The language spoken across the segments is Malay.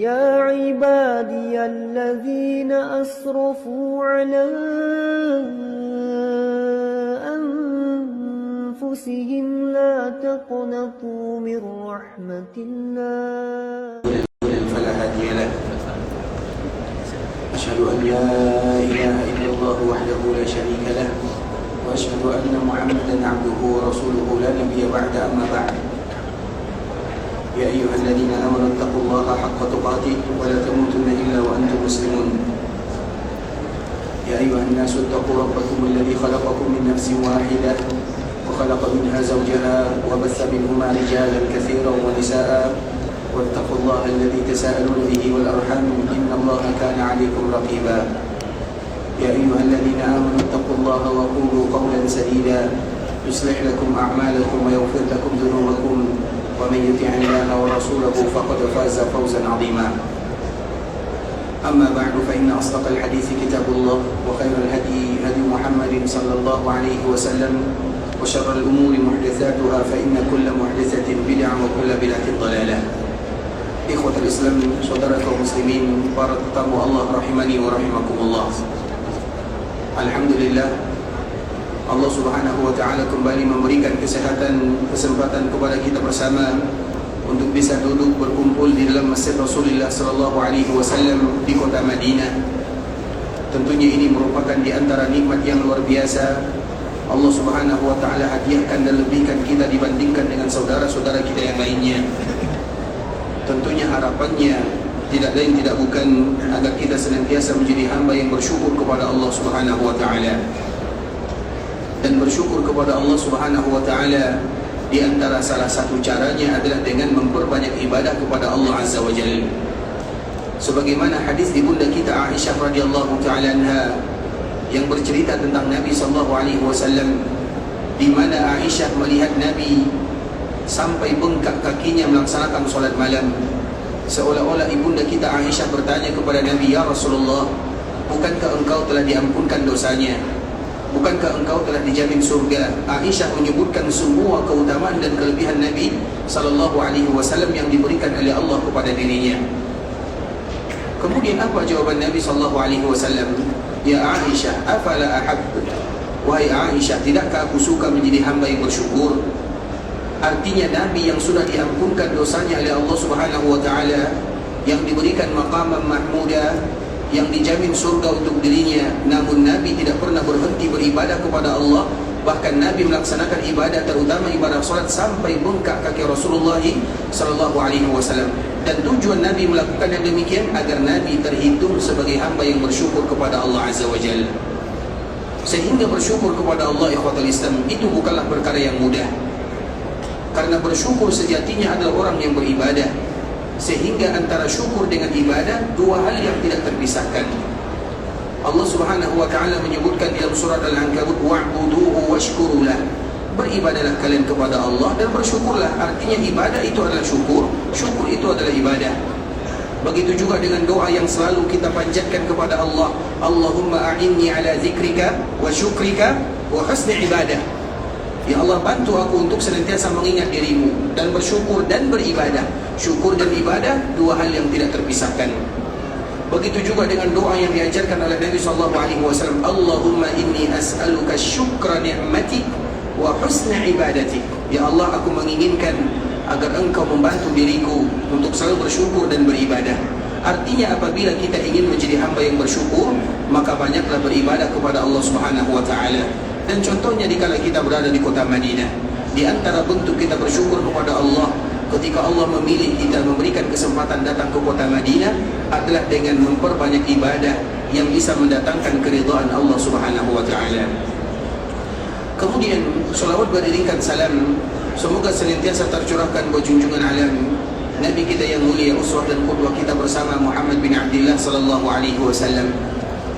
يا عبادي الذين أسرفوا على أنفسهم لا تقنطوا من رحمة الله فلا هادي له. أشهد أن لا إله إلا الله وحده لا شريك له، وأشهد أن محمدا عبده ورسوله لا نبي بعد. أما بعد، يا أيها الذين آمنوا اتقوا الله حق تقاته ولا تموتن إلا وأنتم مسلمون. يا أيها الناس اتقوا ربكم الذي خلقكم من نفس واحدة وخلق منها زوجها وبث منهما رجالا كثيرا ونساء، واتقوا الله الذي تساءلون به والأرحام إن الله كان عليكم رقيبا. يا أيها الذين آمنوا اتقوا الله وقولوا قولا سديدا يصلح لكم أعمالكم ويغفر لكم ذنوبكم، ومن يطع الله ورسوله فقد فاز فوزا عظيما. أما بعد، فإن أصدق الحديث كتاب الله، وخير الهدي هدي محمد صلى الله عليه وسلم، وشر الأمور محدثاتها، فإن كل محدثة بدعة وكل بدعة ضلالة. Ikhwatul Islam, saudara kaum muslimin, para tetamu Allah rahimani wa rahimakumullah. Alhamdulillah, Allah subhanahu wa ta'ala kembali memberikan kesempatan kepada kita bersama untuk bisa duduk berkumpul di dalam Masjid Rasulullah sallallahu alaihi wasallam di kota Madinah. Tentunya ini merupakan di antara nikmat yang luar biasa Allah subhanahu wa ta'ala hadiahkan dan lebihkan kita dibandingkan dengan saudara-saudara kita yang lainnya. Tentunya harapannya tidak lain tidak bukan agar kita senantiasa menjadi hamba yang bersyukur kepada Allah subhanahu wa ta'ala. Dan bersyukur kepada Allah subhanahu wa ta'ala di antara salah satu caranya adalah dengan memperbanyak ibadah kepada Allah azza wa jalla. Sebagaimana hadis ibunda kita Aisyah radhiyallahu ta'ala anha yang bercerita tentang Nabi sallallahu alaihi wasallam, di mana Aisyah melihat Nabi sampai bengkak kakinya melaksanakan solat malam. Seolah-olah ibunda kita Aisyah bertanya kepada Nabi, "Ya Rasulullah, bukankah engkau telah diampunkan dosanya? Bukankah engkau telah dijamin surga?" Aisyah menyebutkan semua keutamaan dan kelebihan Nabi sallallahu alaihi wasallam yang diberikan oleh Allah kepada dirinya. Kemudian apa jawaban Nabi sallallahu alaihi wasallam? "Ya Aisyah, afala ahab." Wahai Aisyah, tidakkah aku suka menjadi hamba yang bersyukur? Artinya Nabi yang sudah diampunkan dosanya oleh Allah subhanahu wa ta'ala, yang diberikan maqamam mahmudah, yang dijamin surga untuk dirinya, namun Nabi tidak pernah berhenti beribadah kepada Allah. Bahkan Nabi melaksanakan ibadah, terutama ibadah salat, sampai bengkak kaki Rasulullah sallallahu alaihi wasallam. Dan tujuan Nabi melakukan yang demikian agar Nabi terhitung sebagai hamba yang bersyukur kepada Allah azza wa jalla. Sehingga bersyukur kepada Allah, ikhwatul Islam, itu bukanlah perkara yang mudah. Karena bersyukur sejatinya adalah orang yang beribadah. Sehingga antara syukur dengan ibadah dua hal yang tidak terpisahkan. Allah subhanahu wa ta'ala menyebutkan dalam surat Al-Ankabut, "Wa'buduhu washkurulah." Beribadahlah kalian kepada Allah dan bersyukurlah. Artinya ibadah itu adalah syukur, syukur itu adalah ibadah. Begitu juga dengan doa yang selalu kita panjatkan kepada Allah, "Allahumma a'inni ala zikrika wa syukrika wa husni ibadah." Ya Allah, bantu aku untuk senantiasa mengingat dirimu dan bersyukur dan beribadah. Syukur dan ibadah dua hal yang tidak terpisahkan. Begitu juga dengan doa yang diajarkan oleh Nabi sallallahu alaihi wasallam, "Allahumma inni as'aluka syukra ni'matik wa husna ibadatik." Ya Allah, aku menginginkan agar engkau membantu diriku untuk selalu bersyukur dan beribadah. Artinya apabila kita ingin menjadi hamba yang bersyukur, maka banyaklah beribadah kepada Allah subhanahu wa ta'ala. Dan contohnya dikala kita berada di kota Madinah, di antara bentuk kita bersyukur kepada Allah ketika Allah memilih kita, memberikan kesempatan datang ke kota Madinah, adalah dengan memperbanyak ibadah yang bisa mendatangkan keridhaan Allah subhanahu wa ta'ala. Kemudian salawat beriringkan salam semoga senantiasa tercurahkan buat junjungan alam Nabi kita yang mulia, uswah dan qudwah kita bersama, Muhammad bin Abdullah sallallahu alaihi wasallam.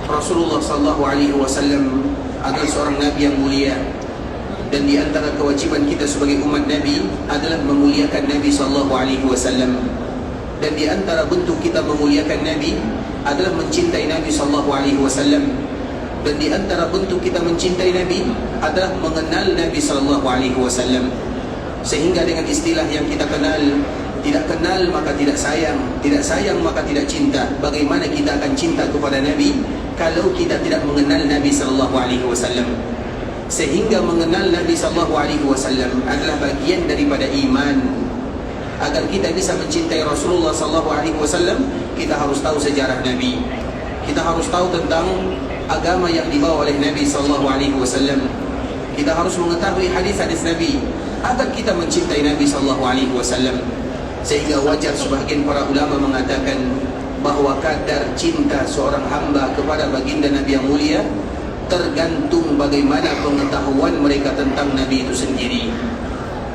Rasulullah sallallahu alaihi wasallam adalah seorang Nabi yang mulia, dan di antara kewajiban kita sebagai umat Nabi adalah memuliakan Nabi sallallahu alaihi wasallam. Dan di antara bentuk kita memuliakan Nabi adalah mencintai Nabi sallallahu alaihi wasallam. Dan di antara bentuk kita mencintai Nabi adalah mengenal Nabi sallallahu alaihi wasallam. Sehingga dengan istilah yang kita kenal, Tidak kenal maka tidak sayang, tidak sayang maka tidak cinta. Bagaimana kita akan cinta kepada Nabi kalau kita tidak mengenal Nabi sallallahu alaihi wasallam? Sehingga mengenal Nabi sallallahu alaihi wasallam adalah bagian daripada iman. Agar kita bisa mencintai Rasulullah sallallahu alaihi wasallam, kita harus tahu sejarah Nabi. Kita harus tahu tentang agama yang dibawa oleh Nabi sallallahu alaihi wasallam. Kita harus mengetahui hadis-hadis Nabi agar kita mencintai Nabi sallallahu alaihi wasallam. Sehingga wajar sebahagian para ulama mengatakan bahawa kadar cinta seorang hamba kepada baginda Nabi yang mulia tergantung bagaimana pengetahuan mereka tentang Nabi itu sendiri.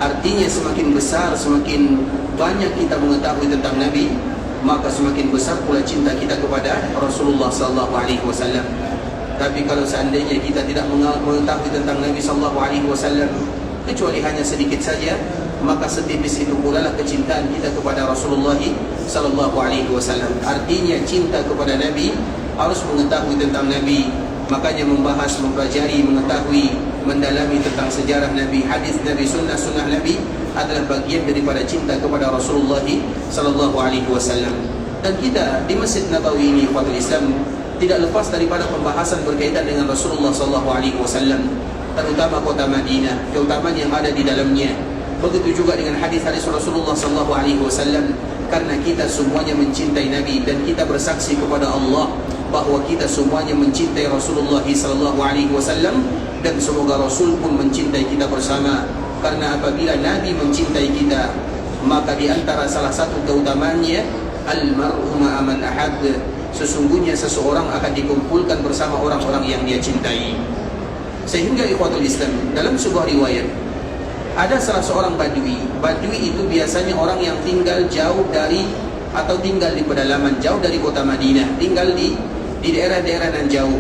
Artinya semakin besar, semakin banyak kita mengetahui tentang Nabi, maka semakin besar pula cinta kita kepada Rasulullah sallallahu alaihi wasallam. Tapi kalau seandainya kita tidak mengetahui tentang Nabi sallallahu alaihi wasallam kecuali hanya sedikit saja, maka setipis itu pula lah kecintaan kita kepada Rasulullah sallallahu alaihi wasallam. Artinya cinta kepada Nabi harus mengetahui tentang Nabi. Makanya membahas, mempelajari, mengetahui, mendalami tentang sejarah Nabi, hadis Nabi, sunnah-sunnah Nabi adalah bagian daripada cinta kepada Rasulullah sallallahu alaihi wasallam. Dan kita di Masjid Nabawi ini, umat Islam, tidak lepas daripada pembahasan berkaitan dengan Rasulullah sallallahu alaihi wasallam, terutama kota Madinah, keutamaan yang ada di dalamnya. Begitu juga dengan hadis-hadis Rasulullah sallallahu alaihi wasallam, karena kita semuanya mencintai Nabi dan kita bersaksi kepada Allah bahawa kita semuanya mencintai Rasulullah sallallahu alaihi wasallam, dan semoga Rasul pun mencintai kita bersama. Karena apabila Nabi mencintai kita, maka di antara salah satu keutamaannya al-mar'u ma'a man ahab, sesungguhnya seseorang akan dikumpulkan bersama orang-orang yang dia cintai. Sehingga ikhwatul Islam, dalam sebuah riwayat ada salah seorang badui. Badui itu biasanya orang yang tinggal jauh dari, atau tinggal di pedalaman, jauh dari kota Madinah, tinggal di daerah-daerah yang jauh.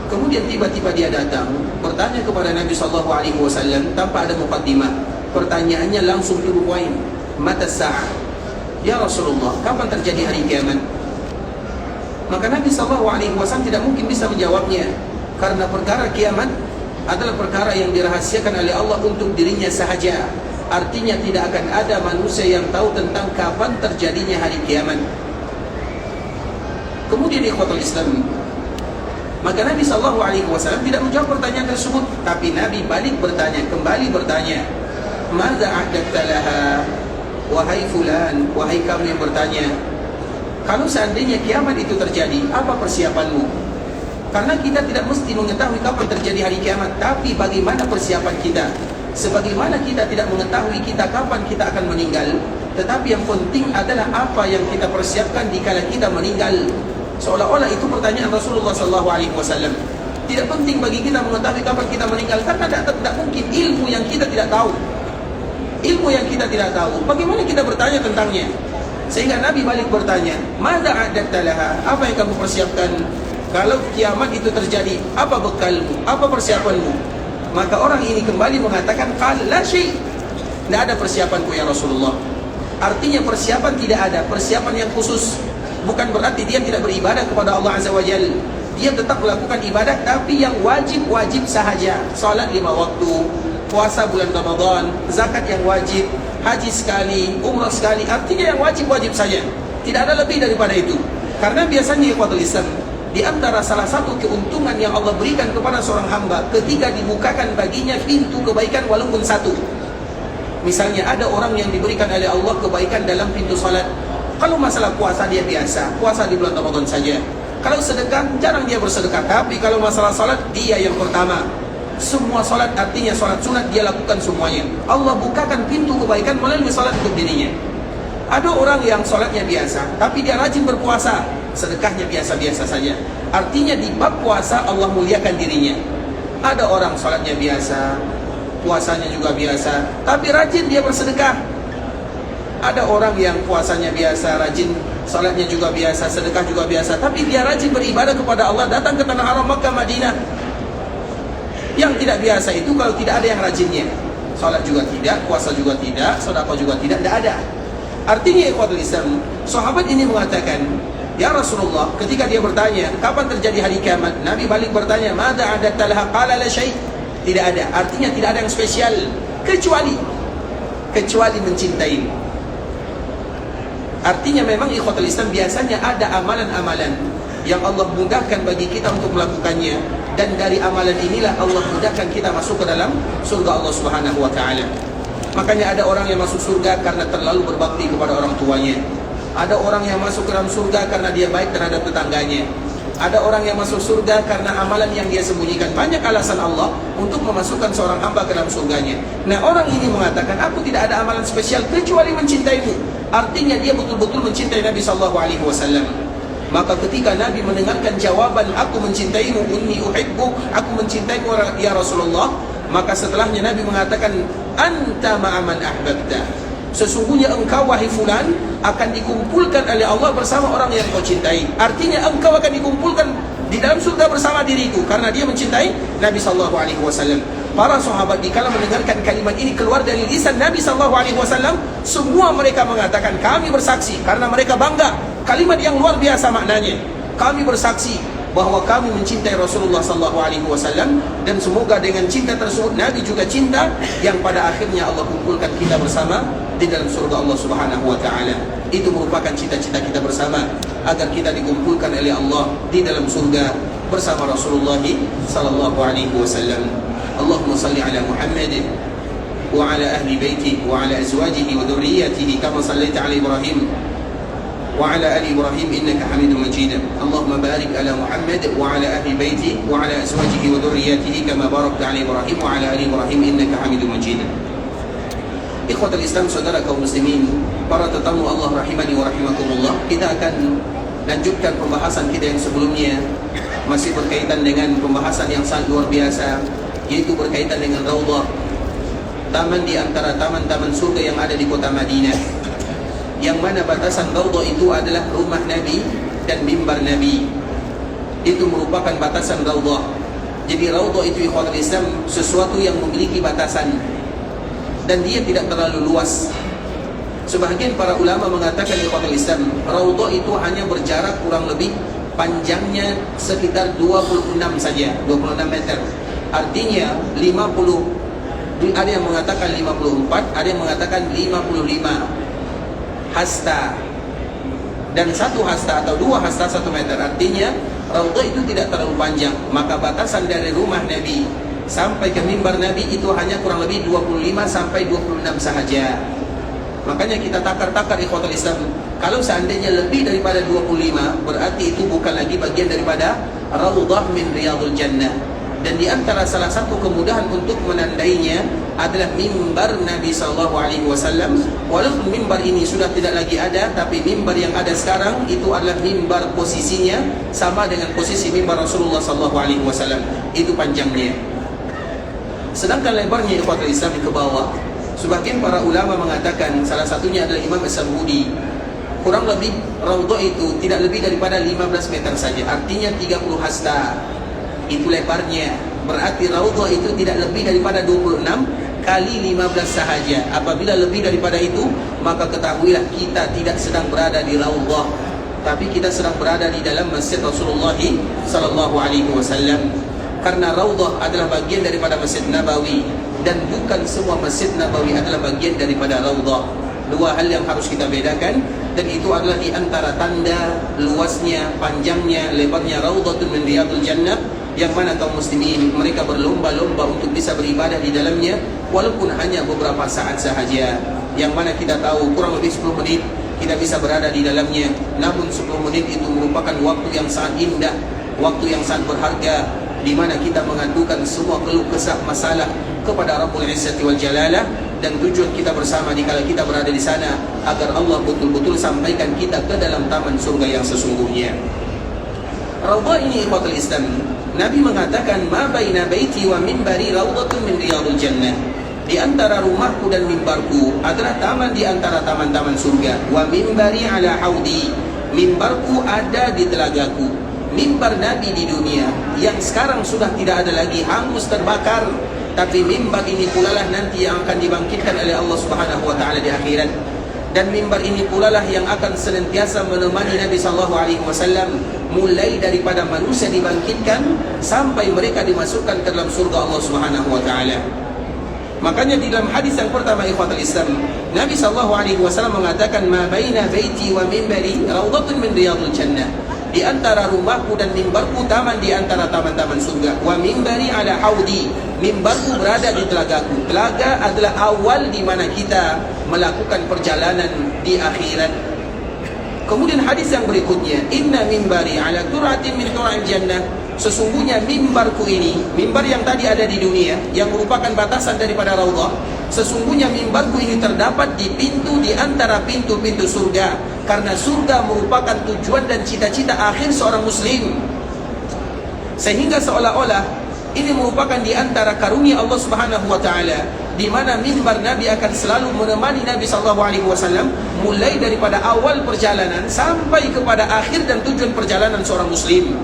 Kemudian tiba-tiba dia datang bertanya kepada Nabi sallallahu alaihi wasallam tanpa ada muqaddimah. Pertanyaannya langsung to the point. Mata sa'ah? Ya Rasulullah, kapan terjadi hari kiamat? Maka Nabi sallallahu alaihi wasallam tidak mungkin bisa menjawabnya, karena perkara kiamat adalah perkara yang dirahasiakan oleh Allah untuk dirinya sahaja. Artinya tidak akan ada manusia yang tahu tentang kapan terjadinya hari kiamat. Kemudian ikhwatul Islam, maka Nabi SAW tidak menjawab pertanyaan tersebut, tapi Nabi balik bertanya, kembali bertanya, Madza a'dadta laha? Wahai fulan, wahai kamu yang bertanya, kalau seandainya kiamat itu terjadi, apa persiapanmu? Karena kita tidak mesti mengetahui kapan terjadi hari kiamat, tapi bagaimana persiapan kita. Sebagaimana kita tidak mengetahui kita kapan kita akan meninggal, tetapi yang penting adalah apa yang kita persiapkan dikala kita meninggal. Seolah-olah itu pertanyaan Rasulullah SAW. Tidak penting bagi kita mengetahui kapan kita meninggal, karena tidak mungkin ilmu yang kita tidak tahu. Ilmu yang kita tidak tahu, bagaimana kita bertanya tentangnya? Sehingga Nabi balik bertanya, Madza a'dadta laha? Apa yang kamu persiapkan? Kalau kiamat itu terjadi, apa bekalmu? Apa persiapanmu? Maka orang ini kembali mengatakan, qala la syai'. Tidak ada persiapanku ya Rasulullah. Artinya persiapan tidak ada, persiapan yang khusus. Bukan berarti dia tidak beribadah kepada Allah Azza wa Jalla. Dia tetap melakukan ibadah, tapi yang wajib-wajib sahaja. Salat 5 waktu, puasa bulan Ramadan, zakat yang wajib, haji sekali, umrah sekali. Artinya yang wajib-wajib saja. Tidak ada lebih daripada itu. Karena biasanya ikhwatul Islam, di antara salah satu keuntungan yang Allah berikan kepada seorang hamba ketika dibukakan baginya pintu kebaikan walaupun satu. Misalnya ada orang yang diberikan oleh Allah kebaikan dalam pintu salat. Kalau masalah puasa dia biasa, puasa di bulan Ramadan saja. Kalau sedekah, jarang dia bersedekah. Tapi kalau masalah salat, dia yang pertama. Semua salat, artinya salat sunat, dia lakukan semuanya. Allah bukakan pintu kebaikan melalui salat untuk dirinya. Ada orang yang salatnya biasa, tapi dia rajin berpuasa, sedekahnya biasa-biasa saja. Artinya di bab puasa Allah muliakan dirinya. Ada orang salatnya biasa, puasanya juga biasa, tapi rajin dia bersedekah. Ada orang yang puasanya biasa, rajin, salatnya juga biasa, sedekah juga biasa, tapi dia rajin beribadah kepada Allah, datang ke tanah haram Makkah, Madinah. Yang tidak biasa itu kalau tidak ada yang rajinnya, salat juga tidak, puasa juga tidak, sedekah juga tidak ada. Artinya ikhwatul Islam, sahabat ini mengatakan, ya Rasulullah, ketika dia bertanya, kapan terjadi hari kiamat? Nabi balik bertanya, Madza a'dadta laha? Qala la syai'. Tidak ada, artinya tidak ada yang spesial, kecuali mencintai. Artinya memang ikhwatul Islam biasanya ada amalan-amalan yang Allah mudahkan bagi kita untuk melakukannya, dan dari amalan inilah Allah mudahkan kita masuk ke dalam surga Allah Subhanahu wa taala. Makanya ada orang yang masuk surga karena terlalu berbakti kepada orang tuanya. Ada orang yang masuk ke dalam surga karena dia baik terhadap tetangganya. Ada orang yang masuk surga karena amalan yang dia sembunyikan. Banyak alasan Allah untuk memasukkan seorang hamba ke dalam surganya. Nah, orang ini mengatakan, aku tidak ada amalan spesial kecuali mencintaimu. Artinya dia betul-betul mencintai Nabi SAW. Maka ketika Nabi mendengarkan jawaban, aku mencintaimu, inni uhibbu, aku mencintaimu ya Rasulullah, maka setelahnya Nabi mengatakan, anta ma'aman ahbabta, sesungguhnya engkau wahai fulan akan dikumpulkan oleh Allah bersama orang yang kau cintai. Artinya engkau akan dikumpulkan di dalam surga bersama diriku, karena dia mencintai Nabi SAW. Para sahabat dikala mendengarkan kalimat ini keluar dari lisan Nabi SAW, semua mereka mengatakan, kami bersaksi, karena mereka bangga. Kalimat yang luar biasa maknanya. Kami bersaksi bahwa kami mencintai Rasulullah SAW, dan semoga dengan cinta tersebut Nabi juga cinta, yang pada akhirnya Allah kumpulkan kita bersama di dalam surga Allah Subhanahu wa taala. Itu merupakan cita-cita kita bersama, agar kita dikumpulkan oleh Allah di dalam surga bersama Rasulullah sallallahu alaihi wasallam. Allahumma salli ala Muhammad wa ala ahli baiti wa ala azwajihi wa dhurriyyatihi kama sallaita ala Ibrahim وعلى آل إبراهيم إنك حميد مجيد. اللهم بارك على محمد وعلى أهل بيته وعلى أزواجه وذرياته كما باركت على إبراهيم وعلى آل إبراهيم إنك حميد مجيد. Ikhwatul Islam, saudara kaum muslimin, para tetamu Allah rahimani wa rahimakumullah, kita akan lanjutkan pembahasan kita yang sebelumnya, masih berkaitan dengan pembahasan yang sangat luar biasa, yaitu berkaitan dengan Raudhah, taman di antara taman-taman surga yang ada di kota Madinah, yang mana batasan Raudhah itu adalah rumah Nabi dan mimbar Nabi. Itu merupakan batasan Raudhah. Jadi Raudhah itu ikhwatul Islam sesuatu yang memiliki batasan, dan dia tidak terlalu luas. Sebahagian para ulama mengatakan ikhwatul Islam, Raudhah itu hanya berjarak kurang lebih panjangnya sekitar 26 saja, 26 meter. Artinya 50, ada yang mengatakan 54, ada yang mengatakan 55 hasta, dan satu hasta atau dua hasta 1 meter. Artinya Raudhah itu tidak terlalu panjang. Maka batasan dari rumah Nabi sampai ke mimbar Nabi itu hanya kurang lebih 25 sampai 26 sahaja. Makanya kita takar-takar ikhwatul Islam, kalau seandainya lebih daripada 25, berarti itu bukan lagi bagian daripada Raudhah min Riyadul Jannah. Dan di antara salah satu kemudahan untuk menandainya adalah mimbar Nabi SAW. Walaupun mimbar ini sudah tidak lagi ada, tapi mimbar yang ada sekarang itu adalah mimbar posisinya sama dengan posisi mimbar Rasulullah SAW. Itu panjangnya. Sedangkan lebarnya ikhwatul Islam ke bawah, sebagian para ulama mengatakan, salah satunya adalah Imam As-Sabuni, kurang lebih Raudhah itu tidak lebih daripada 15 meter saja. Artinya 30 hasta. Itu lebarnya. Berarti Raudhah itu tidak lebih daripada 26 kali 15 sahaja. Apabila lebih daripada itu, maka ketahuilah kita tidak sedang berada di Raudhah, tapi kita sedang berada di dalam Masjid Rasulullah sallallahu alaihi wasallam. Karena Raudhah adalah bagian daripada Masjid Nabawi, dan bukan semua Masjid Nabawi adalah bagian daripada Raudhah. Dua hal yang harus kita bedakan, dan itu adalah di antara tanda luasnya, panjangnya, lebarnya Raudhatun min Riyadul Jannah, yang mana kaum muslimin mereka berlomba-lomba untuk bisa beribadah di dalamnya, walaupun hanya beberapa saat sahaja. Yang mana kita tahu kurang lebih 10 menit kita bisa berada di dalamnya. Namun 10 menit itu merupakan waktu yang sangat indah, waktu yang sangat berharga, di mana kita mengadukan semua keluh kesah masalah kepada Rabbul Izzati wal Jalalah. Dan tujuan kita bersama dikala kita berada di sana, agar Allah betul-betul sampaikan kita ke dalam taman surga yang sesungguhnya. Raudhah ini ikhwatul Islam, Nabi mengatakan, ma baina baiti wa minbari raudhatun min Riyadul Jannah. Di antara rumahku dan mimbarku adalah taman di antara taman-taman surga. Wa minbari ala haudi, mimbarku ada di telagaku. Mimbar Nabi di dunia yang sekarang sudah tidak ada lagi, hangus terbakar, tapi mimbar ini pula lah nanti yang akan dibangkitkan oleh Allah Subhanahu wa taala di akhirat. Dan mimbar ini pula lah yang akan senantiasa menemani Nabi SAW, mulai daripada manusia dibangkitkan sampai mereka dimasukkan ke dalam surga Allah Subhanahu wa taala. Makanya di dalam hadis yang pertama ikhwatul Islam, Nabi SAW mengatakan, ma baina baiti wa mimbari raudhatun min riyadil jannah. Di antara rumahku dan mimbarku taman di antara taman-taman surga. Wa mimbari ala haudi, mimbarku berada di telagaku. Telaga adalah awal di mana kita melakukan perjalanan di akhirat. Kemudian hadis yang berikutnya, inna mimbari ala turatin min tura'il jannah. Sesungguhnya mimbarku ini, mimbar yang tadi ada di dunia, yang merupakan batasan daripada raudhah, sesungguhnya mimbarku ini terdapat di pintu di antara pintu-pintu surga, karena surga merupakan tujuan dan cita-cita akhir seorang muslim. Sehingga seolah-olah ini merupakan di antara karunia Allah Subhanahu wa taala, di mana mimbar Nabi akan selalu menemani Nabi SAW mulai daripada awal perjalanan sampai kepada akhir dan tujuan perjalanan seorang muslim.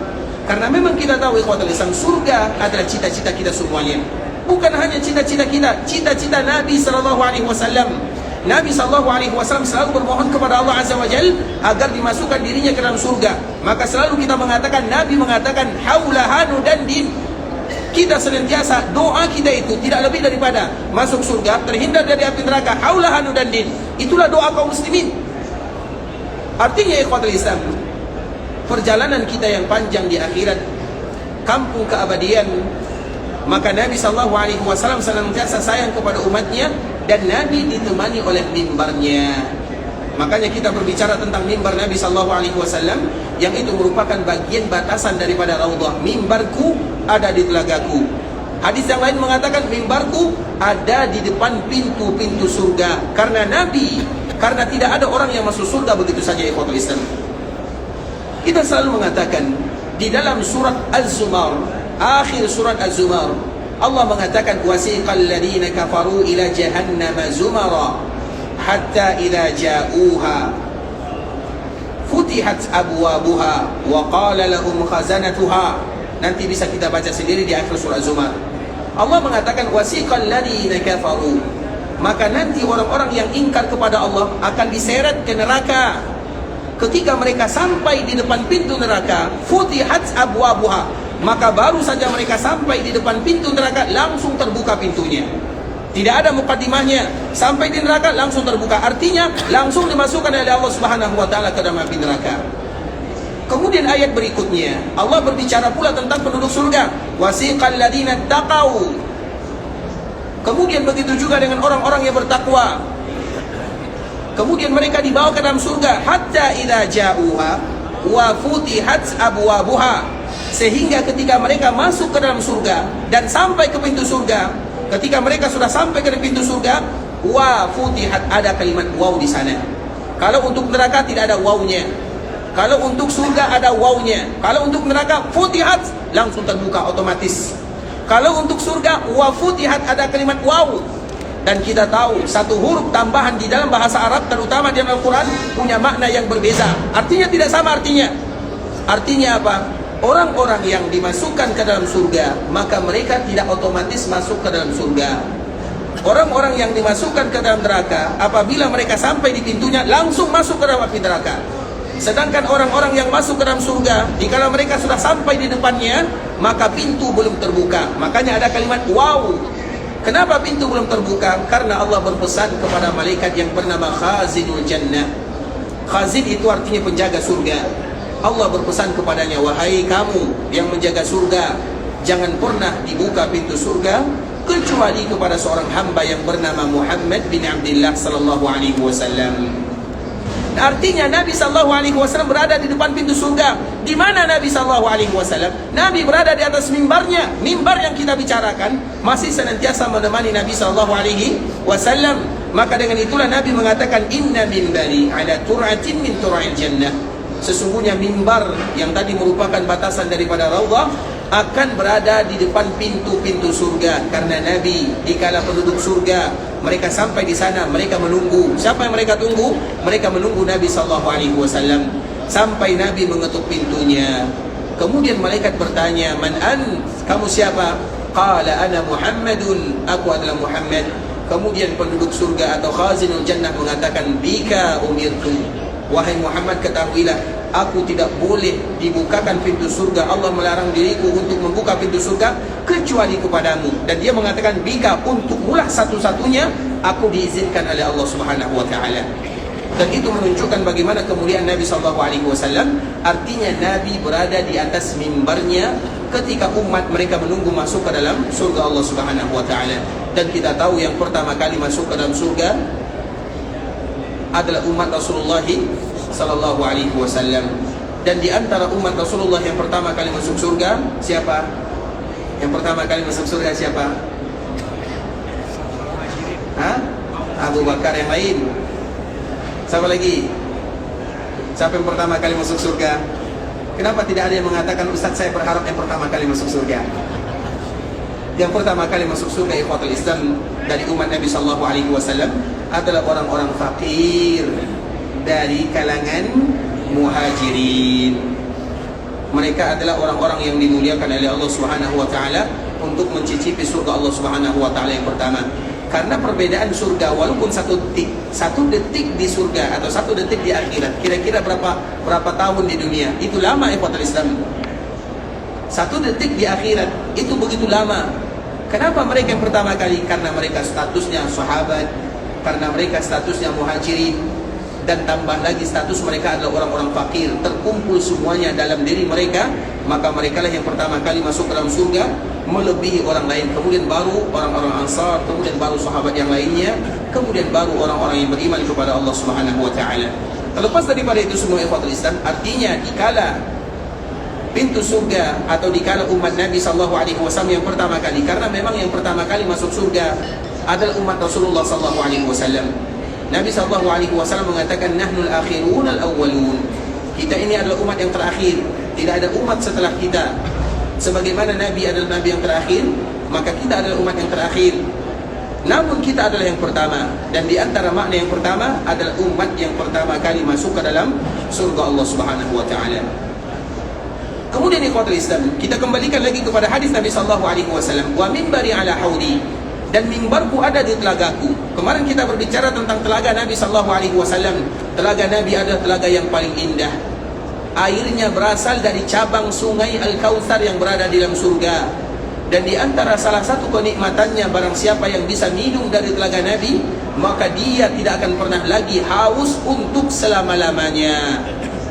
Karena memang kita tahu ikhwatul Islam, surga adalah cita-cita kita semuanya. Bukan hanya cita-cita kita, cita-cita Nabi SAW. Nabi SAW selalu bermohon kepada Allah Azza wa Jal agar dimasukkan dirinya ke dalam surga. Maka selalu kita mengatakan, Nabi mengatakan, haulahanu dan din. Kita senantiasa, doa kita itu tidak lebih daripada masuk surga, terhindar dari api neraka, haulahanu dan din. Itulah doa kaum muslimin. Artinya ikhwatul Islam, perjalanan kita yang panjang di akhirat, kampung keabadian, maka Nabi SAW senantiasa sayang kepada umatnya, dan Nabi ditemani oleh mimbarnya. Makanya kita berbicara tentang mimbar Nabi SAW, yang itu merupakan bagian batasan daripada raudhah. Mimbarku ada di telagaku. Hadis yang lain mengatakan, mimbarku ada di depan pintu-pintu surga. Karena Nabi, karena tidak ada orang yang masuk surga begitu saja ikhwatul Islam. Kita selalu mengatakan di dalam surat Az-Zumar, akhir surat Az-Zumar, Allah mengatakan, wasiqal ladina kafaru ila jahannam zumara hatta idza ja'uha futihat abwabuha wa qala lahum khazanatuha. Nanti bisa kita baca sendiri di akhir surat Az-Zumar. Allah mengatakan, wasiqal ladina kafaru, maka nanti orang-orang yang ingkar kepada Allah akan diseret ke neraka. Ketika mereka sampai di depan pintu neraka, futihat abwabuha, maka baru saja mereka sampai di depan pintu neraka, langsung terbuka pintunya. Tidak ada mukadimahnya. Sampai di neraka langsung terbuka. Artinya langsung dimasukkan oleh Allah Subhanahu wa taala ke dalam api neraka. Kemudian ayat berikutnya, Allah berbicara pula tentang penduduk surga. Wasiqal ladina taqau. Kemudian begitu juga dengan orang-orang yang bertakwa. Kemudian mereka dibawa ke dalam surga, hatta idza ja'uha wa futihat abwabuha, sehingga ketika mereka masuk ke dalam surga dan sampai ke pintu surga, ketika mereka sudah sampai ke pintu surga, wa futihat, ada kalimat waw di sana. Kalau untuk neraka tidak ada wawnya. Kalau untuk surga ada wawnya. Kalau untuk neraka futihat, langsung terbuka otomatis. Kalau untuk surga wa futihat, ada kalimat waw. Dan kita tahu satu huruf tambahan di dalam bahasa Arab, terutama di dalam Al-Quran, punya makna yang berbeza. Artinya tidak sama artinya. Artinya apa? Orang-orang yang dimasukkan ke dalam surga, maka mereka tidak otomatis masuk ke dalam surga. Orang-orang yang dimasukkan ke dalam neraka, apabila mereka sampai di pintunya, langsung masuk ke dalam api neraka. Sedangkan orang-orang yang masuk ke dalam surga, dikala mereka sudah sampai di depannya, maka pintu belum terbuka. Makanya ada kalimat wow. Kenapa pintu belum terbuka? Karena Allah berpesan kepada malaikat yang bernama Khazinul Jannah. Khazin itu artinya penjaga surga. Allah berpesan kepadanya, wahai kamu yang menjaga surga, jangan pernah dibuka pintu surga kecuali kepada seorang hamba yang bernama Muhammad bin Abdullah sallallahu alaihi wasallam. Artinya Nabi sallallahu alaihi wasallam berada di depan pintu surga. Di mana Nabi sallallahu alaihi wasallam? Nabi berada di atas mimbarnya. Mimbar yang kita bicarakan masih senantiasa menemani Nabi sallallahu alaihi wasallam. Maka dengan itulah Nabi mengatakan, inna mimbari ala tur'atin min tura'il jannah. Sesungguhnya mimbar yang tadi merupakan batasan daripada raudhah akan berada di depan pintu-pintu surga. Karena Nabi, dikala penduduk surga mereka sampai di sana, mereka menunggu. Siapa yang mereka tunggu? Mereka menunggu Nabi SAW. Sampai Nabi mengetuk pintunya. Kemudian malaikat bertanya, man an? Kamu siapa? Qala ana Muhammadun, aku adalah Muhammad. Kemudian penduduk surga atau Khazinul Jannah mengatakan, bika umirtu, wahai Muhammad, ketahuilah, aku tidak boleh dibukakan pintu surga. Allah melarang diriku untuk membuka pintu surga kecuali kepadamu. Dan dia mengatakan, bika untuk mulah satu-satunya aku diizinkan oleh Allah Subhanahu wa taala. Dan itu menunjukkan bagaimana kemuliaan Nabi SAW. Artinya Nabi berada di atas mimbarnya ketika umat mereka menunggu masuk ke dalam surga Allah Subhanahu wa taala. Dan kita tahu yang pertama kali masuk ke dalam surga adalah umat Rasulullah sallallahu alaihi wasallam. Dan di antara umat Rasulullah yang pertama kali masuk surga siapa? Yang pertama kali masuk surga siapa? Abu Bakar. Yang lain? Siapa lagi? Siapa yang pertama kali masuk surga? Kenapa tidak ada yang mengatakan, Ustaz, saya berharap yang pertama kali masuk surga? Yang pertama kali masuk surga ikhwatul Islam dari umat Nabi sallallahu alaihi wasallam adalah orang-orang fakir dari kalangan muhajirin. Mereka adalah orang-orang yang dimuliakan oleh Allah Subhanahu wa taala untuk mencicipi surga Allah Subhanahu wa taala yang pertama. Karena perbedaan surga, walaupun satu detik di surga atau satu detik di akhirat, kira-kira berapa tahun di dunia? Itu lama ikhwatul Islam. Satu detik di akhirat itu begitu lama. Kenapa mereka yang pertama kali? Karena mereka statusnya sahabat, karena mereka statusnya muhajirin, dan tambah lagi status mereka adalah orang-orang fakir, terkumpul semuanya dalam diri mereka, maka mereka lah yang pertama kali masuk ke dalam surga, melebihi orang lain. Kemudian baru orang-orang Ansar, kemudian baru sahabat yang lainnya, kemudian baru orang-orang yang beriman kepada Allah Subhanahu wa taala. Terlepas daripada itu semua ikhwatul Islam, artinya dikala pintu surga atau dikala umat Nabi sallallahu alaihi wasallam yang pertama kali, karena memang yang pertama kali masuk surga adalah umat Rasulullah sallallahu alaihi wasallam. Nabi sallallahu alaihi wasallam mengatakan, nahnul akhirun al-awwalun. Kita ini adalah umat yang terakhir, tidak ada umat setelah kita. Sebagaimana Nabi adalah Nabi yang terakhir, maka kita adalah umat yang terakhir. Namun kita adalah yang pertama. Dan di antara makna yang pertama adalah umat yang pertama kali masuk ke dalam surga Allah Subhanahu wa taala. Kemudian ikhwatul Islam, kita kembalikan lagi kepada hadis Nabi sallallahu alaihi wasallam, wa mimbari ala haudi, dan mimbarku ada di telagaku. Kemarin kita berbicara tentang telaga Nabi sallallahu alaihi wasallam. Telaga Nabi adalah telaga yang paling indah. Airnya berasal dari cabang sungai Al-Kautsar yang berada di dalam surga. Dan di antara salah satu kenikmatannya, barang siapa yang bisa minum dari telaga Nabi, maka dia tidak akan pernah lagi haus untuk selama-lamanya.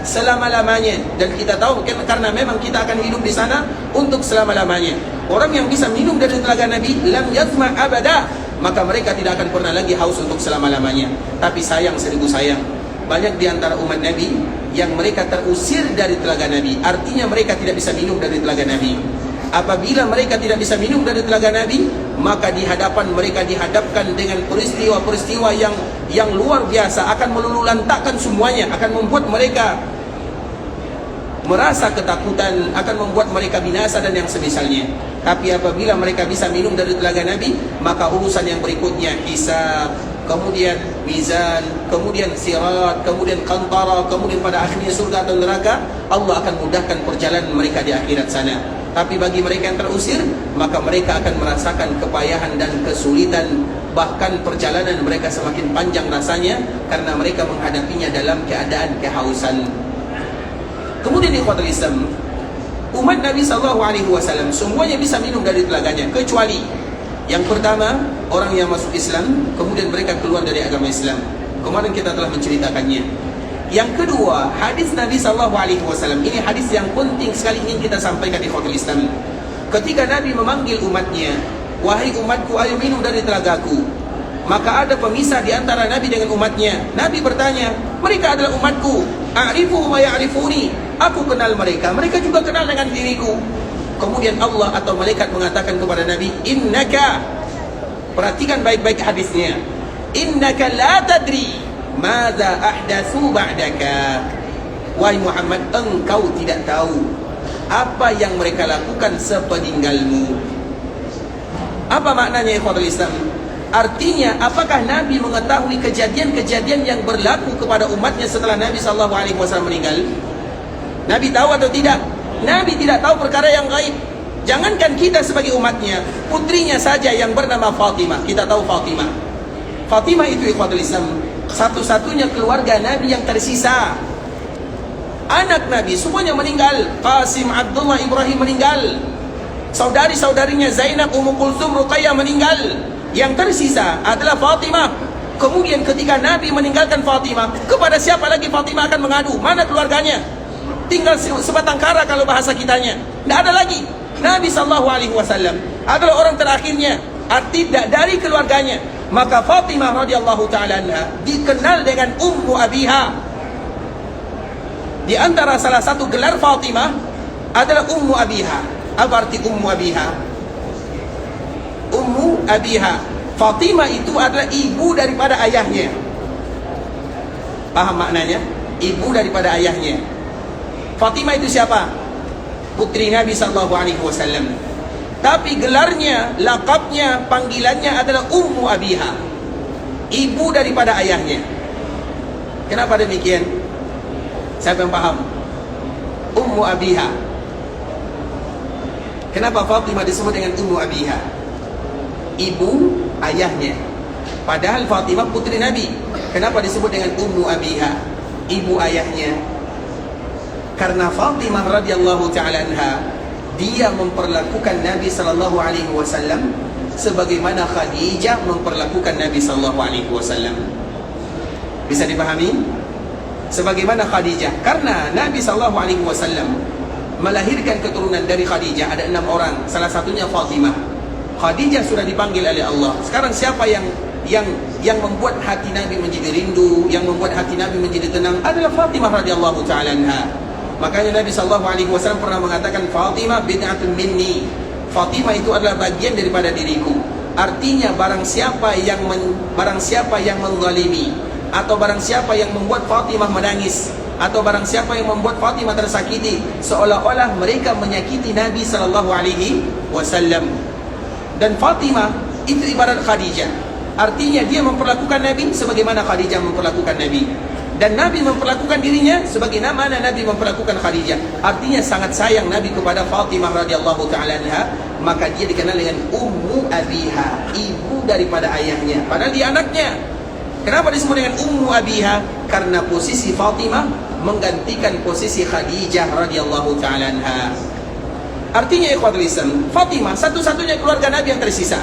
Selama-lamanya. Dan kita tahu karena memang kita akan hidup di sana untuk selama-lamanya. Orang yang bisa minum dari telaga Nabi, lam yazma abada, maka mereka tidak akan pernah lagi haus untuk selama-lamanya. Tapi sayang, seribu sayang, banyak di antara umat Nabi yang mereka terusir dari telaga Nabi. Artinya mereka tidak bisa minum dari telaga Nabi. Apabila mereka tidak bisa minum dari telaga Nabi, maka di hadapan mereka dihadapkan dengan peristiwa-peristiwa yang luar biasa, akan meluluhlantakkan semuanya, akan membuat mereka merasa ketakutan, akan membuat mereka binasa dan yang semisalnya. Tapi apabila mereka bisa minum dari telaga Nabi, maka urusan yang berikutnya, hisab, kemudian mizan, kemudian sirat, kemudian qantara, kemudian pada akhirnya surga atau neraka, Allah akan mudahkan perjalanan mereka di akhirat sana. Tapi bagi mereka yang terusir, maka mereka akan merasakan kepayahan dan kesulitan, bahkan perjalanan mereka semakin panjang rasanya karena mereka menghadapinya dalam keadaan kehausan. Kemudian ikhwatul Islam, umat Nabi SAW semuanya bisa minum dari telaganya, kecuali yang pertama, orang yang masuk Islam kemudian mereka keluar dari agama Islam. Kemarin kita telah menceritakannya. Yang kedua, hadis Nabi SAW. Ini hadis yang penting sekali ingin kita sampaikan di ikhwatul Islam. Ketika Nabi memanggil umatnya, wahai umatku, ayo minum dari telagaku, maka ada pemisah di antara Nabi dengan umatnya. Nabi bertanya, mereka adalah umatku, a'rifu wa ya'rifuni, aku kenal mereka, mereka juga kenal dengan diriku. Kemudian Allah atau malaikat mengatakan kepada Nabi, innaka, perhatikan baik-baik hadisnya, innaka la tadri madza ahdatsu ba'daka. Wahai Muhammad, engkau tidak tahu apa yang mereka lakukan sepeninggalmu. Apa maknanya ikhwatul Islam? Artinya, apakah Nabi mengetahui kejadian-kejadian yang berlaku kepada umatnya setelah Nabi SAW meninggal? Nabi tahu atau tidak? Nabi tidak tahu perkara yang gaib. Jangankan kita sebagai umatnya, putrinya saja yang bernama Fatimah, kita tahu Fatimah. Fatimah itu ikhwatul Islam, Satu-satunya keluarga Nabi yang tersisa. Anak Nabi semuanya meninggal. Qasim, Abdullah, Ibrahim meninggal. Saudari-saudarinya Zainab, Ummu Kulsum, Ruqayyah meninggal. Yang tersisa adalah Fatimah. Kemudian ketika Nabi meninggalkan Fatimah, kepada siapa lagi Fatimah akan mengadu? Mana keluarganya? Tinggal sebatang kara kalau bahasa kitanya. Tidak ada lagi. Nabi SAW adalah orang terakhirnya, dari keluarganya. Maka Fatimah radhiyallahu ta'ala anha dikenal dengan Ummu Abiha. Di antara salah satu gelar Fatimah adalah Ummu Abiha. Apa arti Ummu Abiha? Ummu Abiha, Fatimah itu adalah ibu daripada ayahnya. Paham maknanya? Ibu daripada ayahnya. Fatimah itu siapa? Putri Nabi SAW. Tapi gelarnya, lakabnya, panggilannya adalah Ummu Abiha, ibu daripada ayahnya. Kenapa demikian? Siapa yang paham? Ummu Abiha. Kenapa Fatimah disebut dengan Ummu Abiha? Ibu ayahnya. Padahal Fatimah putri Nabi. Kenapa disebut dengan Ummu Abiha, ibu ayahnya? Karena Fatimah radhiyallahu ta'ala anha, dia memperlakukan Nabi sallallahu alaihi wasallam sebagaimana Khadijah memperlakukan Nabi sallallahu alaihi wasallam. Bisa dipahami? Sebagaimana Khadijah. Karena Nabi sallallahu alaihi wasallam melahirkan keturunan dari Khadijah ada 6 orang, salah satunya Fatimah. Khadijah sudah dipanggil oleh Allah. Sekarang siapa yang membuat hati Nabi menjadi rindu, yang membuat hati Nabi menjadi tenang adalah Fatimah radhiyallahu ta'ala anha. Makanya Nabi SAW pernah mengatakan, Fatimah bid'atun minni. Fatimah itu adalah bagian daripada diriku. Artinya barang siapa yang menzalimi, atau barang siapa yang membuat Fatimah menangis, atau barang siapa yang membuat Fatimah tersakiti, seolah-olah mereka menyakiti Nabi SAW. Dan Fatimah itu ibarat Khadijah. Artinya dia memperlakukan Nabi sebagaimana Khadijah memperlakukan Nabi. Dan Nabi memperlakukan dirinya sebagaimana Nabi memperlakukan Khadijah. Artinya sangat sayang Nabi kepada Fatimah radhiyallahu ta'ala anha. Maka dia dikenal dengan Ummu Abiha, ibu daripada ayahnya. Padahal dia anaknya. Kenapa disebut dengan Ummu Abiha? Karena posisi Fatimah menggantikan posisi Khadijah radhiyallahu ta'ala anha. Artinya ikhwatul Islam, Fatimah satu-satunya keluarga Nabi yang tersisa.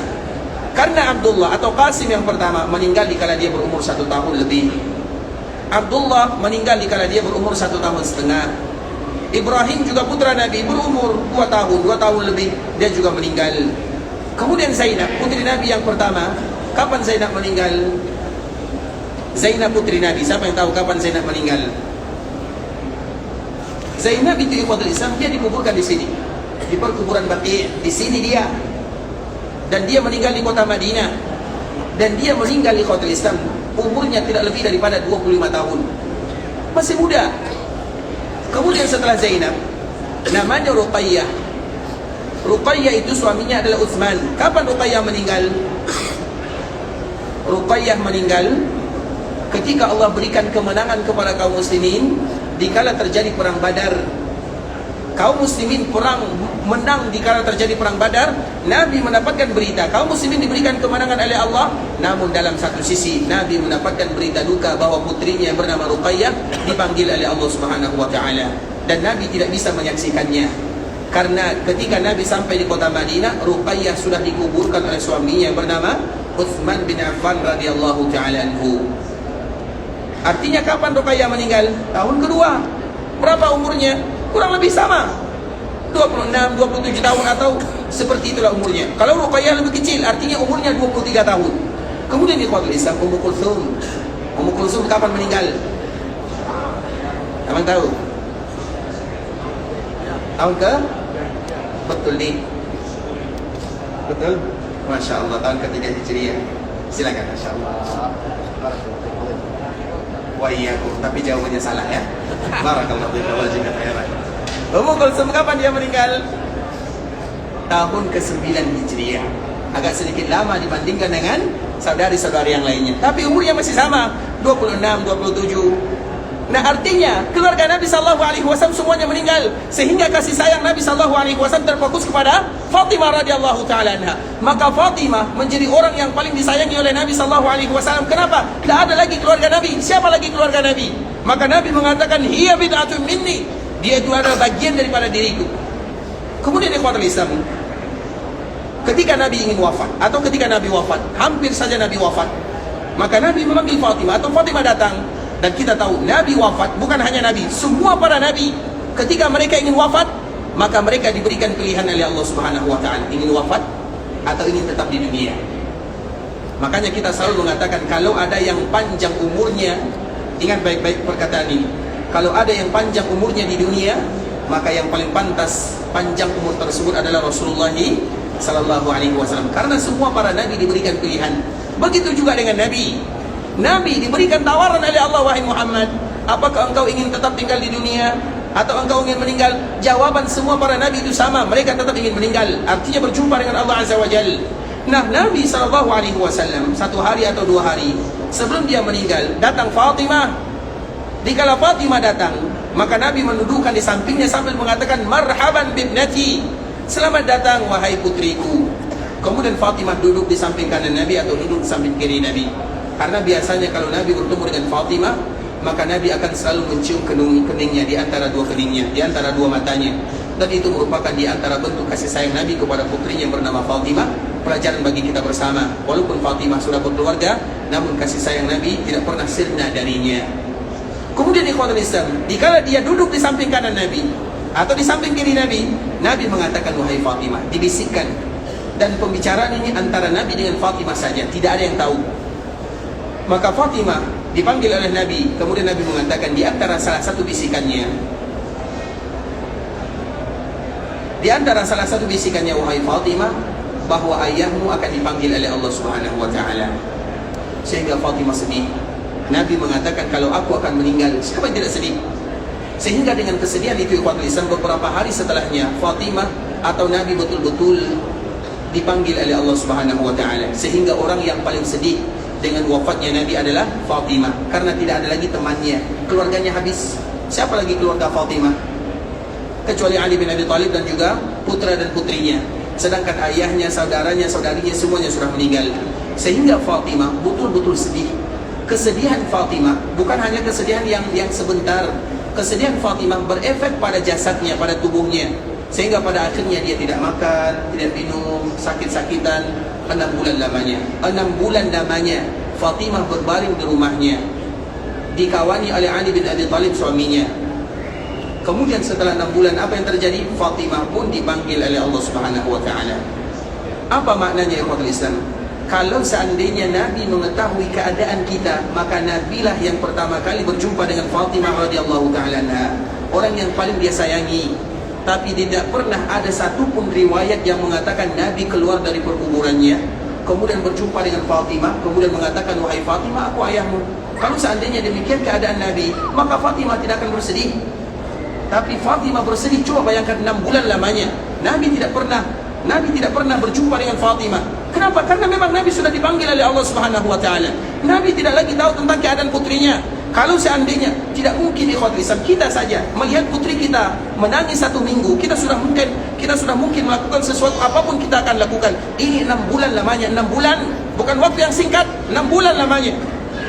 Karena Abdullah atau Qasim yang pertama meninggal dikala dia berumur 1 tahun lebih. Abdullah meninggal dikala dia berumur 1,5 tahun. Ibrahim juga putra Nabi berumur 2 tahun lebih, dia juga meninggal. Kemudian Zainab, putri Nabi yang pertama. Kapan Zainab meninggal? Zainab putri Nabi, siapa yang tahu kapan Zainab meninggal? Zainab itu ikhwatul Islam, dia dikuburkan di sini, di perkuburan Baqi', di sini dia. Dan dia meninggal di kota Madinah. Dan dia meninggal di ikhwatul Islam, umurnya tidak lebih daripada 25 tahun. Masih muda. Kemudian setelah Zainab, namanya Ruqayyah. Ruqayyah itu suaminya adalah Utsman. Kapan Ruqayyah meninggal? Ruqayyah meninggal ketika Allah berikan kemenangan kepada kaum muslimin dikala terjadi perang Badar. Kaum muslimin menang dikala terjadi perang Badar. Nabi mendapatkan berita kaum muslimin diberikan kemenangan oleh Allah. Namun dalam satu sisi Nabi mendapatkan berita duka bahwa putrinya yang bernama Ruqayyah dipanggil oleh Allah Subhanahu wa taala, dan Nabi tidak bisa menyaksikannya. Karena ketika Nabi sampai di kota Madinah, Ruqayyah sudah dikuburkan oleh suaminya yang bernama Utsman bin Affan radhiyallahu taala anhu. Artinya kapan Ruqayyah meninggal? Tahun kedua. Berapa umurnya? Kurang lebih sama, 26, 27 tahun atau seperti itulah umurnya. Kalau Ruqayyah lebih kecil, artinya umurnya 23 tahun. Kemudian ikhwatul Islam, Ummu Kulsum. Ummu Kulsum kapan meninggal? Abang tahu? Tahun ke? Betul nih. Betul? Masya Allah, tahun ketiga Hijriah. Silakan. Masya Allah. Wa iyyakum, tapi jawabannya salah ya. Barakallahu fiik wa jazakum khairan. Ummu Kulsum kapan dia meninggal? Tahun ke-9 Hijriah. Agak sedikit lama dibandingkan dengan saudari-saudari yang lainnya. Tapi umurnya masih sama, 26, 27. Nah artinya keluarga Nabi SAW semuanya meninggal, sehingga kasih sayang Nabi SAW terfokus kepada Fatimah radhiyallahu ta'ala anha. Maka Fatimah menjadi orang yang paling disayangi oleh Nabi SAW. Kenapa? Tidak ada lagi keluarga Nabi. Siapa lagi keluarga Nabi? Maka Nabi mengatakan, hiya bid'atun minni, dia itu adalah bagian daripada diriku. Kemudian ikhwatul Islam, ketika Nabi ingin wafat, atau ketika Nabi wafat, hampir saja Nabi wafat, maka Nabi memanggil Fatimah, atau Fatimah datang. Dan kita tahu Nabi wafat, bukan hanya Nabi, semua para Nabi ketika mereka ingin wafat, maka mereka diberikan pilihan oleh Allah Subhanahu wa ta'ala, ingin wafat atau ingin tetap di dunia. Makanya kita selalu mengatakan, kalau ada yang panjang umurnya, ingat baik-baik perkataan ini, kalau ada yang panjang umurnya di dunia, maka yang paling pantas panjang umur tersebut adalah Rasulullah sallallahu alaihi wasallam. Karena semua para nabi diberikan pilihan. Begitu juga dengan Nabi. Nabi diberikan tawaran oleh Allah, wahai Muhammad, apakah engkau ingin tetap tinggal di dunia atau engkau ingin meninggal? Jawaban semua para nabi itu sama, mereka tetap ingin meninggal, artinya berjumpa dengan Allah Azza wa Jalla. Nah, Nabi SAW satu hari atau 2 hari sebelum dia meninggal, datang Fatimah. Dikala Fatimah datang, maka Nabi menundukkan di sampingnya sambil mengatakan, marhaban bibnati, selamat datang wahai putriku. Kemudian Fatimah duduk di samping kanan Nabi atau duduk di samping kiri Nabi. Karena biasanya kalau Nabi bertemu dengan Fatimah, maka Nabi akan selalu mencium keningnya di antara 2 keningnya, di antara 2 matanya. Dan itu merupakan di antara bentuk kasih sayang Nabi kepada putrinya yang bernama Fatimah. Pelajaran bagi kita bersama, walaupun Fatimah sudah berkeluarga, namun kasih sayang Nabi tidak pernah sirna darinya. Kemudian ikhwatul Islam, dikala dia duduk di samping kanan Nabi atau di samping kiri Nabi, Nabi mengatakan, wahai Fatimah, dibisikkan. Dan pembicaraan ini antara Nabi dengan Fatimah saja, tidak ada yang tahu. Maka Fatimah dipanggil oleh Nabi, kemudian Nabi mengatakan di antara salah satu bisikannya, wahai Fatimah, bahwa ayahmu akan dipanggil oleh Allah Subhanahu wa ta'ala. Sehingga Fatimah sedih. Nabi mengatakan, kalau aku akan meninggal, siapa yang tidak sedih? Sehingga dengan kesedihan itu, ikhwatul Islam, beberapa hari setelahnya Fatimah atau Nabi betul-betul dipanggil oleh Allah Subhanahu wa ta'ala. Sehingga orang yang paling sedih dengan wafatnya Nabi adalah Fatimah, karena tidak ada lagi temannya, keluarganya habis. Siapa lagi keluarga Fatimah? Kecuali Ali bin Abi Thalib dan juga putra dan putrinya. Sedangkan ayahnya, saudaranya, saudarinya semuanya sudah meninggal. Sehingga Fatimah betul-betul sedih. Kesedihan Fatimah bukan hanya kesedihan yang sebentar. Kesedihan Fatimah berefek pada jasadnya, pada tubuhnya. Sehingga pada akhirnya dia tidak makan, tidak minum, sakit-sakitan 6 bulan lamanya. 6 bulan lamanya Fatimah berbaring di rumahnya, dikawani oleh Ali bin Abi Thalib suaminya. Kemudian setelah 6 bulan apa yang terjadi? Fatimah pun dipanggil oleh Allah Subhanahu wa ta'ala. Apa maknanya ikhwatul Islam? Kalau seandainya Nabi mengetahui keadaan kita, maka Nabilah yang pertama kali berjumpa dengan Fatimah radhiyallahu ta'ala anha, orang yang paling dia sayangi. Tapi tidak pernah ada satupun riwayat yang mengatakan Nabi keluar dari perkuburannya, kemudian berjumpa dengan Fatimah, kemudian mengatakan, wahai Fatimah, aku ayahmu. Kalau seandainya demikian keadaan Nabi, maka Fatimah tidak akan bersedih. Tapi Fatimah bersedih. Coba bayangkan 6 bulan lamanya Nabi tidak pernah berjumpa dengan Fatimah. Kenapa? Karena memang Nabi sudah dipanggil oleh Allah Subhanahu wa ta'ala. Nabi tidak lagi tahu tentang keadaan putrinya. Kalau seandainya, tidak mungkin ikhwatul Islam, kita saja melihat putri kita menangis 1 minggu, kita sudah mungkin melakukan sesuatu, apapun kita akan lakukan. Ini 6 bulan lamanya. 6 bulan bukan waktu yang singkat, 6 bulan lamanya.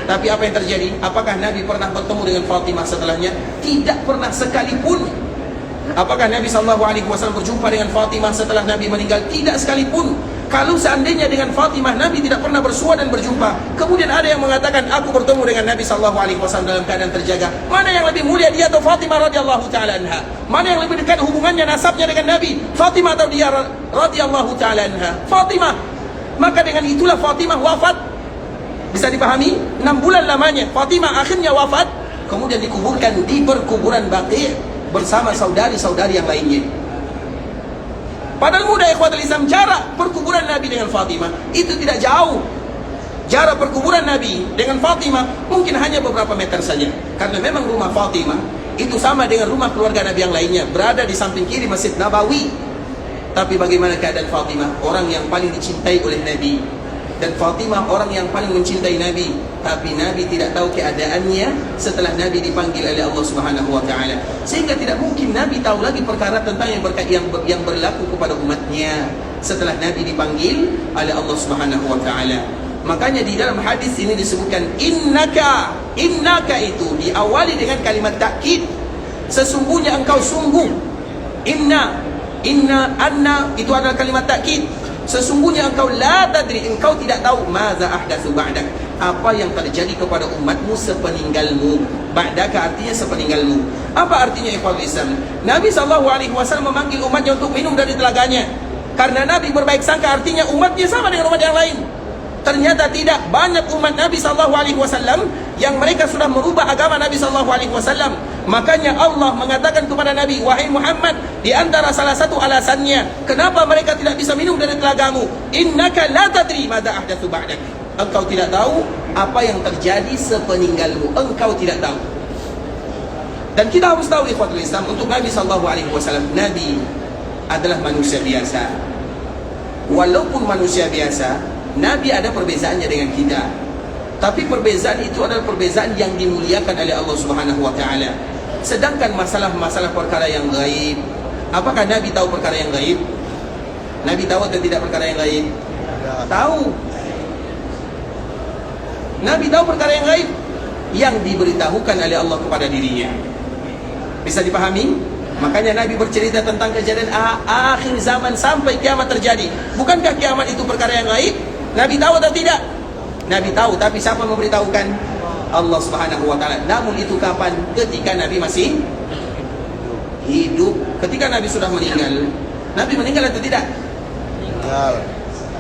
Tapi apa yang terjadi? Apakah Nabi pernah bertemu dengan Fatimah setelahnya? Tidak pernah sekalipun. Apakah Nabi SAW berjumpa dengan Fatimah setelah Nabi meninggal? Tidak sekalipun. Kalau seandainya dengan Fatimah Nabi tidak pernah bersua dan berjumpa, kemudian ada yang mengatakan, aku bertemu dengan Nabi SAW dalam keadaan terjaga, mana yang lebih mulia, dia atau Fatimah radhiyallahu ta'ala anha? Mana yang lebih dekat hubungannya, nasabnya dengan Nabi? Fatimah atau dia radhiyallahu ta'ala anha? Fatimah. Maka dengan itulah Fatimah wafat. Bisa dipahami? 6 bulan lamanya Fatimah akhirnya wafat, kemudian dikuburkan di perkuburan Baqi' bersama saudari-saudari yang lainnya. Padahal mudah ikhwatul Islam, jarak perkuburan Nabi dengan Fatimah itu tidak jauh. Jarak perkuburan Nabi dengan Fatimah mungkin hanya beberapa meter saja. Karena memang rumah Fatimah itu sama dengan rumah keluarga Nabi yang lainnya, berada di samping kiri Masjid Nabawi. Tapi bagaimana keadaan Fatimah? Orang yang paling dicintai oleh Nabi. Dan Fatimah orang yang paling mencintai Nabi. tapi Nabi tidak tahu keadaannya setelah Nabi dipanggil oleh Allah Subhanahu wa taala. Sehingga tidak mungkin Nabi tahu lagi perkara tentang yang berlaku kepada umatnya setelah Nabi dipanggil oleh Allah Subhanahu wa taala. Makanya di dalam hadis ini disebutkan innaka itu diawali dengan kalimat takkid. Sesungguhnya engkau sungguh. Anna itu adalah kalimat takkid. Sesungguhnya engkau la tadri, engkau tidak tahu maza ahdatsu ba'dak, apa yang terjadi kepada umatmu sepeninggalmu. Ba'daka artinya sepeninggalmu. Apa artinya ikhwatul Islam? Nabi SAW memanggil umatnya untuk minum dari telaganya. Karena Nabi berbaik sangka artinya umatnya sama dengan umat yang lain. Ternyata tidak. Banyak umat Nabi SAW yang mereka sudah merubah agama Nabi SAW. Makanya Allah mengatakan kepada Nabi, wahai Muhammad, di antara salah satu alasannya kenapa mereka tidak bisa minum dari telagamu, innaka la tadri madza ahdatsu ba'dak, engkau tidak tahu apa yang terjadi sepeninggalmu. Engkau tidak tahu. Dan kita harus tahu ikhwatul Islam, untuk Nabi SAW, Nabi adalah manusia biasa. Walaupun manusia biasa, Nabi ada perbezaannya dengan kita. Tapi perbezaan itu adalah perbezaan yang dimuliakan oleh Allah Subhanahu wa taala. Sedangkan masalah-masalah perkara yang gaib, apakah Nabi tahu perkara yang gaib? Nabi tahu atau tidak perkara yang gaib? Tahu. Nabi tahu perkara yang gaib yang diberitahukan oleh Allah kepada dirinya. Bisa dipahami? Makanya Nabi bercerita tentang kejadian akhir zaman sampai kiamat terjadi. Bukankah kiamat itu perkara yang gaib? Nabi tahu atau tidak? Nabi tahu, tapi siapa memberitahukan? Allah Subhanahu wa taala. Namun itu kapan? Ketika Nabi masih hidup. Ketika Nabi sudah meninggal. Nabi meninggal atau tidak? Meninggal.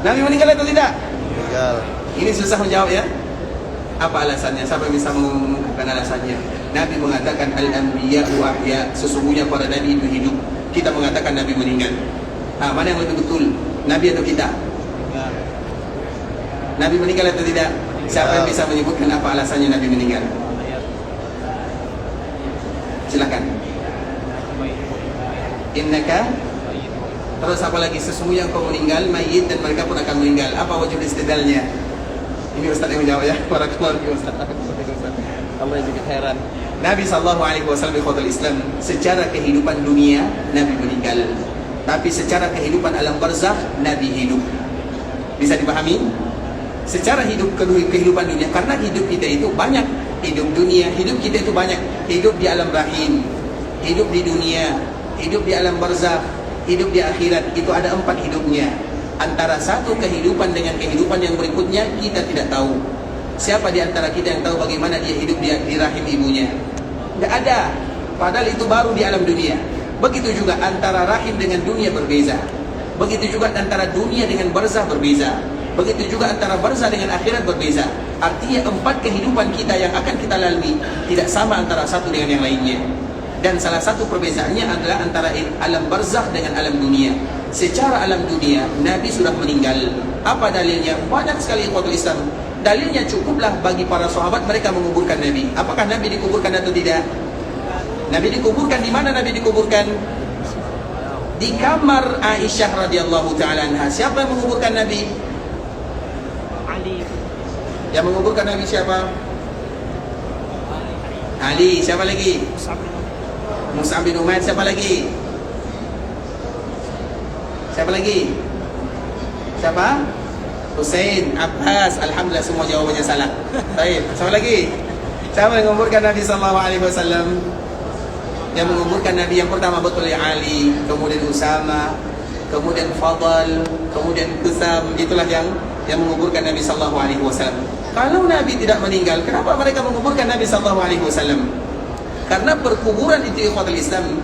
Nabi meninggal atau tidak? Meninggal. Ini susah menjawab ya. Apa alasannya? Siapa yang bisa mengungkapkan alasannya? Nabi mengatakan al-anbiya'u ahya, sesungguhnya para nabi itu hidup. Kita mengatakan Nabi meninggal. Mana yang lebih betul? Nabi atau kita? Meninggal. Nabi meninggal atau tidak? Siapa yang bisa menyebutkan apa alasannya Nabi meninggal? Silakan. Innaka. Terus apa lagi? Sesungguhnya engkau meninggal, mayit, dan mereka pun akan meninggal. Apa wujud istidlalnya? Ini Ustaz yang menjawab ya. Barakallahu fiik Ustaz. Allah juga heran. Nabi SAW ikhwatul Islam, secara kehidupan dunia Nabi meninggal, tapi secara kehidupan alam barzakh Nabi hidup. Bisa dipahami? Secara kehidupan dunia, karena hidup kita itu banyak. Hidup dunia, hidup kita itu banyak. Hidup di alam rahim, hidup di dunia, hidup di alam barzakh, hidup di akhirat. Itu ada 4 hidupnya. Antara satu kehidupan dengan kehidupan yang berikutnya kita tidak tahu. Siapa di antara kita yang tahu bagaimana dia hidup di rahim ibunya? Tidak ada. Padahal itu baru di alam dunia. Begitu juga antara rahim dengan dunia berbeza. Begitu juga antara dunia dengan barzakh berbeza. Begitu juga antara barzakh dengan akhirat berbeza. Artinya 4 kehidupan kita yang akan kita lalui tidak sama antara satu dengan yang lainnya. Dan salah satu perbezaannya adalah antara alam barzakh dengan alam dunia. Secara alam dunia, Nabi sudah meninggal. Apa dalilnya? Banyak sekali ikhwatul Islam. Dalilnya cukuplah bagi para sahabat, mereka menguburkan Nabi. Apakah Nabi dikuburkan atau tidak? Nabi dikuburkan di mana Nabi dikuburkan? Di kamar Aisyah radhiyallahu taala anha. Siapa yang menguburkan Nabi? Ali. Yang menguburkan Nabi siapa? Ali. Siapa lagi? Mus'ab bin Umair. Siapa lagi? Siapa lagi? Siapa? Husain, Abbas. Alhamdulillah semua jawabannya salah. Baik. Siapa lagi? Siapa yang menguburkan Nabi SAW? Yang menguburkan Nabi yang pertama betul ya Ali, kemudian Usama, kemudian Fadl, kemudian Qusam. Itulah yang menguburkan Nabi SAW. Kalau Nabi tidak meninggal, kenapa mereka menguburkan Nabi SAW? Karena perkuburan itu ikhwatul Islam,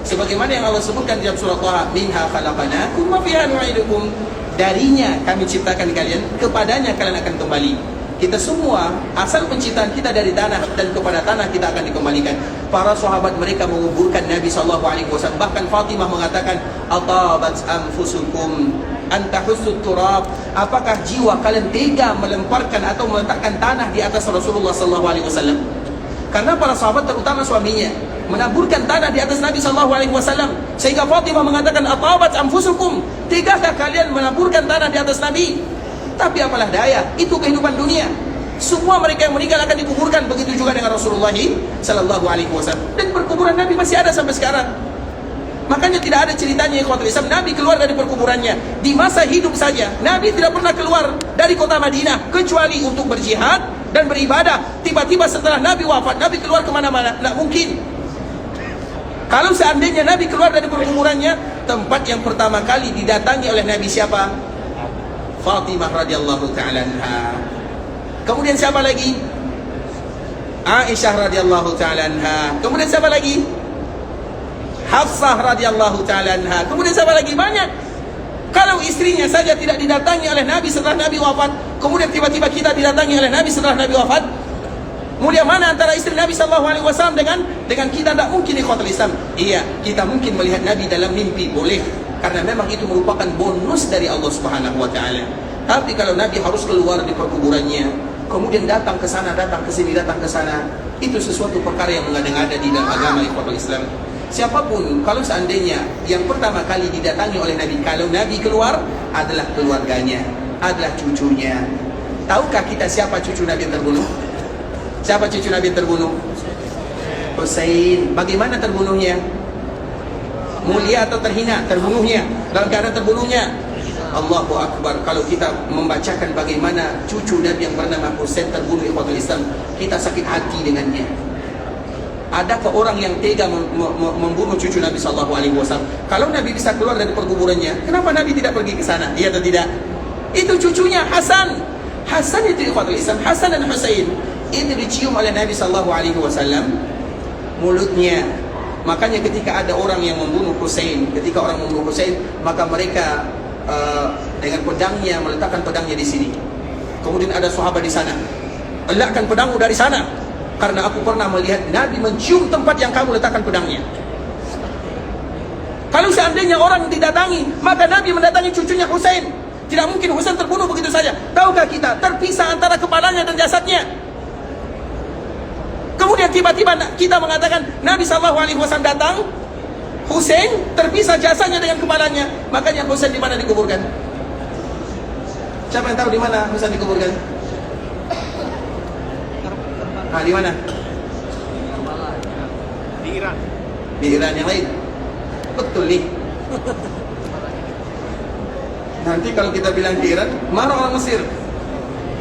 sebagaimana yang Allah sebutkan dalam surah Taha, minha khalaqnakum wa fiha nu'idukum, darinya kami ciptakan kalian, kepadanya kalian akan kembali. Kita semua asal penciptaan kita dari tanah, dan kepada tanah kita akan dikembalikan. Para sahabat mereka menguburkan Nabi SAW. Bahkan Fatimah mengatakan, atabat anfusukum antahusut turab, apakah jiwa kalian tega melemparkan atau meletakkan tanah di atas Rasulullah SAW? Karena para sahabat, terutama suaminya, menaburkan tanah di atas Nabi SAW. Sehingga Fatimah mengatakan, atabat anfusukum, tegakah kalian menaburkan tanah di atas Nabi? Tapi apalah daya, itu kehidupan dunia. Semua mereka yang meninggal akan dikuburkan. Begitu juga dengan Rasulullah sallallahu alaihi wasallam. Dan perkuburan Nabi masih ada sampai sekarang. Makanya tidak ada ceritanya ikhwatul Islam Nabi keluar dari perkuburannya. Di masa hidup saja Nabi tidak pernah keluar dari kota Madinah kecuali untuk berjihad dan beribadah. Tiba-tiba setelah Nabi wafat, Nabi keluar kemana-mana? Tidak mungkin. Kalau seandainya Nabi keluar dari perkuburannya, tempat yang pertama kali didatangi oleh Nabi siapa? Fatimah radhiyallahu ta'ala anha. Kemudian siapa lagi? Aisyah radhiyallahu ta'ala anha. Kemudian siapa lagi? Hafsah radhiyallahu ta'ala anha. Kemudian siapa lagi? Banyak. Kalau istrinya saja tidak didatangi oleh Nabi setelah Nabi wafat, kemudian tiba-tiba kita didatangi oleh Nabi setelah Nabi wafat, mulia mana antara istri Nabi sallallahu alaihi wasallam dengan kita? Tidak mungkin ikhwatul Islam. Iya, kita mungkin melihat Nabi dalam mimpi, boleh, karena memang itu merupakan bonus dari Allah Subhanahu wa taala. Tapi kalau Nabi harus keluar di perkuburannya, kemudian datang ke sana, datang ke sini, datang ke sana, itu sesuatu perkara yang mengada-ngada di dalam agama ikhwatul Islam. Siapapun, kalau seandainya yang pertama kali didatangi oleh Nabi, kalau Nabi keluar, adalah keluarganya, adalah cucunya. Tahukah kita siapa cucu Nabi yang terbunuh? Siapa cucu Nabi yang terbunuh? Husain. Bagaimana terbunuhnya? Mulia atau terhina? Terbunuhnya. Dalam keadaan terbunuhnya, Allahu Akbar. Kalau kita membacakan bagaimana cucu Nabi yang bernama Husain terbunuh ikhwatul Islam, kita sakit hati dengannya. Adakah orang yang tega membunuh cucu Nabi sallallahu alaihi wasallam? Kalau Nabi bisa keluar dari perkuburannya, kenapa Nabi tidak pergi ke sana? Iya atau tidak? Itu cucunya Hasan. Hasan itu ikhwatul Islam, Hasan dan Husain itu dicium oleh Nabi sallallahu alaihi wasallam mulutnya. Makanya ketika ada orang yang membunuh Husain, maka mereka dengan pedangnya meletakkan pedangnya di sini. Kemudian ada sahabat di sana, "Letakkan pedangmu dari sana, karena aku pernah melihat Nabi mencium tempat yang kamu letakkan pedangnya." Kalau seandainya orang didatangi, maka Nabi mendatangi cucunya Husain. Tidak mungkin Husain terbunuh begitu saja. Tahukah kita, terpisah antara kepalanya dan jasadnya. Kemudian tiba-tiba kita mengatakan Nabi SAW datang, Husain terpisah jasadnya dengan kepalanya. Makanya Husain di mana dikuburkan? Siapa yang tahu di mana Husain dikuburkan? Di mana? Di Iran. Di Iran yang lain. Betul nih. Nanti kalau kita bilang di Iran, marah orang Mesir.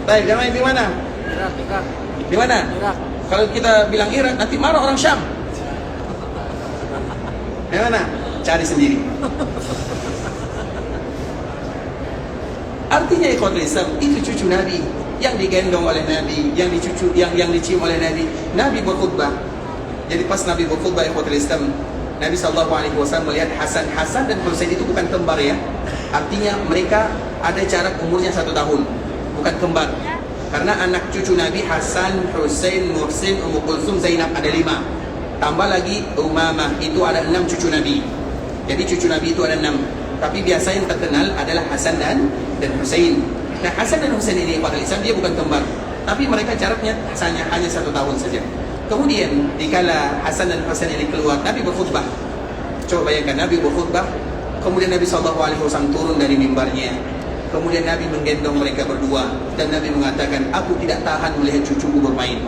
Baik, yang lain di mana? Irak. Di mana? Irak. Kalau kita bilang Irak, nanti marah orang Syam. Di mana? Cari sendiri. Artinya ikhwatul Islam, itu cucu Nabi yang digendong oleh Nabi, yang dicium oleh Nabi. Nabi berkhutbah. Jadi pas Nabi berkhutbah ikhwatul Islam, Nabi SAW melihat Hasan dan Husain itu bukan kembar ya. Artinya mereka ada jarak umurnya 1 tahun, bukan kembar. Karena anak cucu Nabi Hasan, Husain, Muhsin, Ummu Kulsum, Zainab ada 5. Tambah lagi Umamah, itu ada 6 cucu Nabi. Jadi cucu Nabi itu ada 6. Tapi biasa yang terkenal adalah Hasan dan Husain. Nah, Hasan dan Husain ini pada Islam dia bukan kembar, tapi mereka jaraknya hanya 1 tahun saja. Kemudian dikala Hasan dan Husain ini keluar, Nabi berkhutbah. Coba bayangkan, Nabi berkhutbah, kemudian Nabi SAW turun dari mimbarnya. Kemudian Nabi menggendong mereka berdua, dan Nabi mengatakan, "Aku tidak tahan melihat cucuku bermain."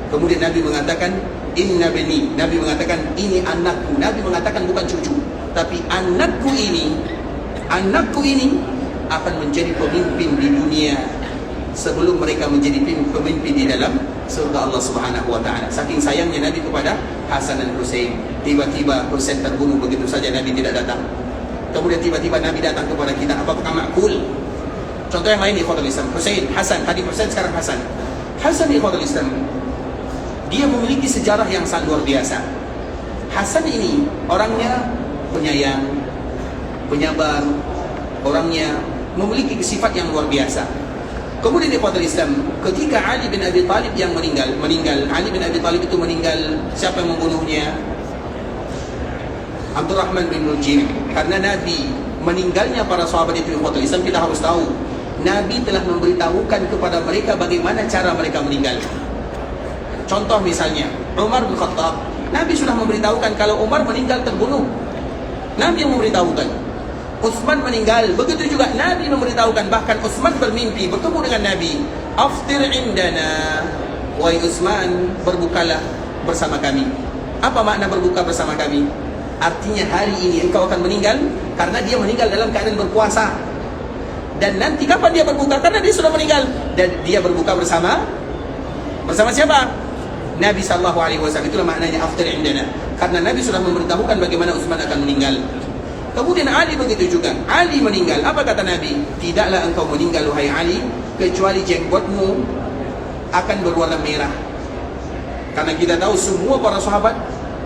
Kemudian Nabi mengatakan, "Inna bani." Nabi mengatakan, "Ini anakku." Nabi mengatakan bukan cucu, tapi anakku ini akan menjadi pemimpin di dunia sebelum mereka menjadi pemimpin di dalam surga Allah Subhanahu wa taala. Saking sayangnya Nabi kepada Hasan dan Husain. Tiba-tiba Husain terbunuh begitu saja, Nabi tidak datang. Kemudian tiba-tiba Nabi datang kepada kita. Apakah makul? Contoh yang lain ikhwatul Islam, Husain, Hasan, tadi Husain sekarang Hasan. Hasan ikhwatul Islam, dia memiliki sejarah yang sangat luar biasa. Hasan ini orangnya penyayang, penyabar, orangnya memiliki sifat yang luar biasa. Kemudian ikhwatul Islam, ketika Ali bin Abi Thalib yang meninggal, Ali bin Abi Thalib itu meninggal, siapa yang membunuhnya? Abdurrahman bin Muljim. Karena Nabi meninggalnya para sahabat itu ikhwatul Islam, kita harus tahu Nabi telah memberitahukan kepada mereka bagaimana cara mereka meninggal. Contoh misalnya Umar bin Khattab, Nabi sudah memberitahukan kalau Umar meninggal terbunuh. Nabi yang memberitahukan. Utsman meninggal, begitu juga Nabi memberitahukan. Bahkan Utsman bermimpi bertemu dengan Nabi. aftir indana, wahai Utsman, berbukalah bersama kami. Apa makna berbuka bersama kami? Artinya hari ini engkau akan meninggal karena dia meninggal dalam keadaan berpuasa. Dan nanti kapan dia berbuka? Karena dia sudah meninggal. Dan dia berbuka bersama siapa? Nabi SAW. Itulah maknanya aftir indana. Karena Nabi sudah memberitahukan bagaimana Utsman akan meninggal. Kemudian Ali begitu juga. Ali meninggal. Apa kata Nabi? Tidaklah engkau meninggal wahai Ali kecuali jenggotmu akan berwarna merah. Karena kita tahu semua para sahabat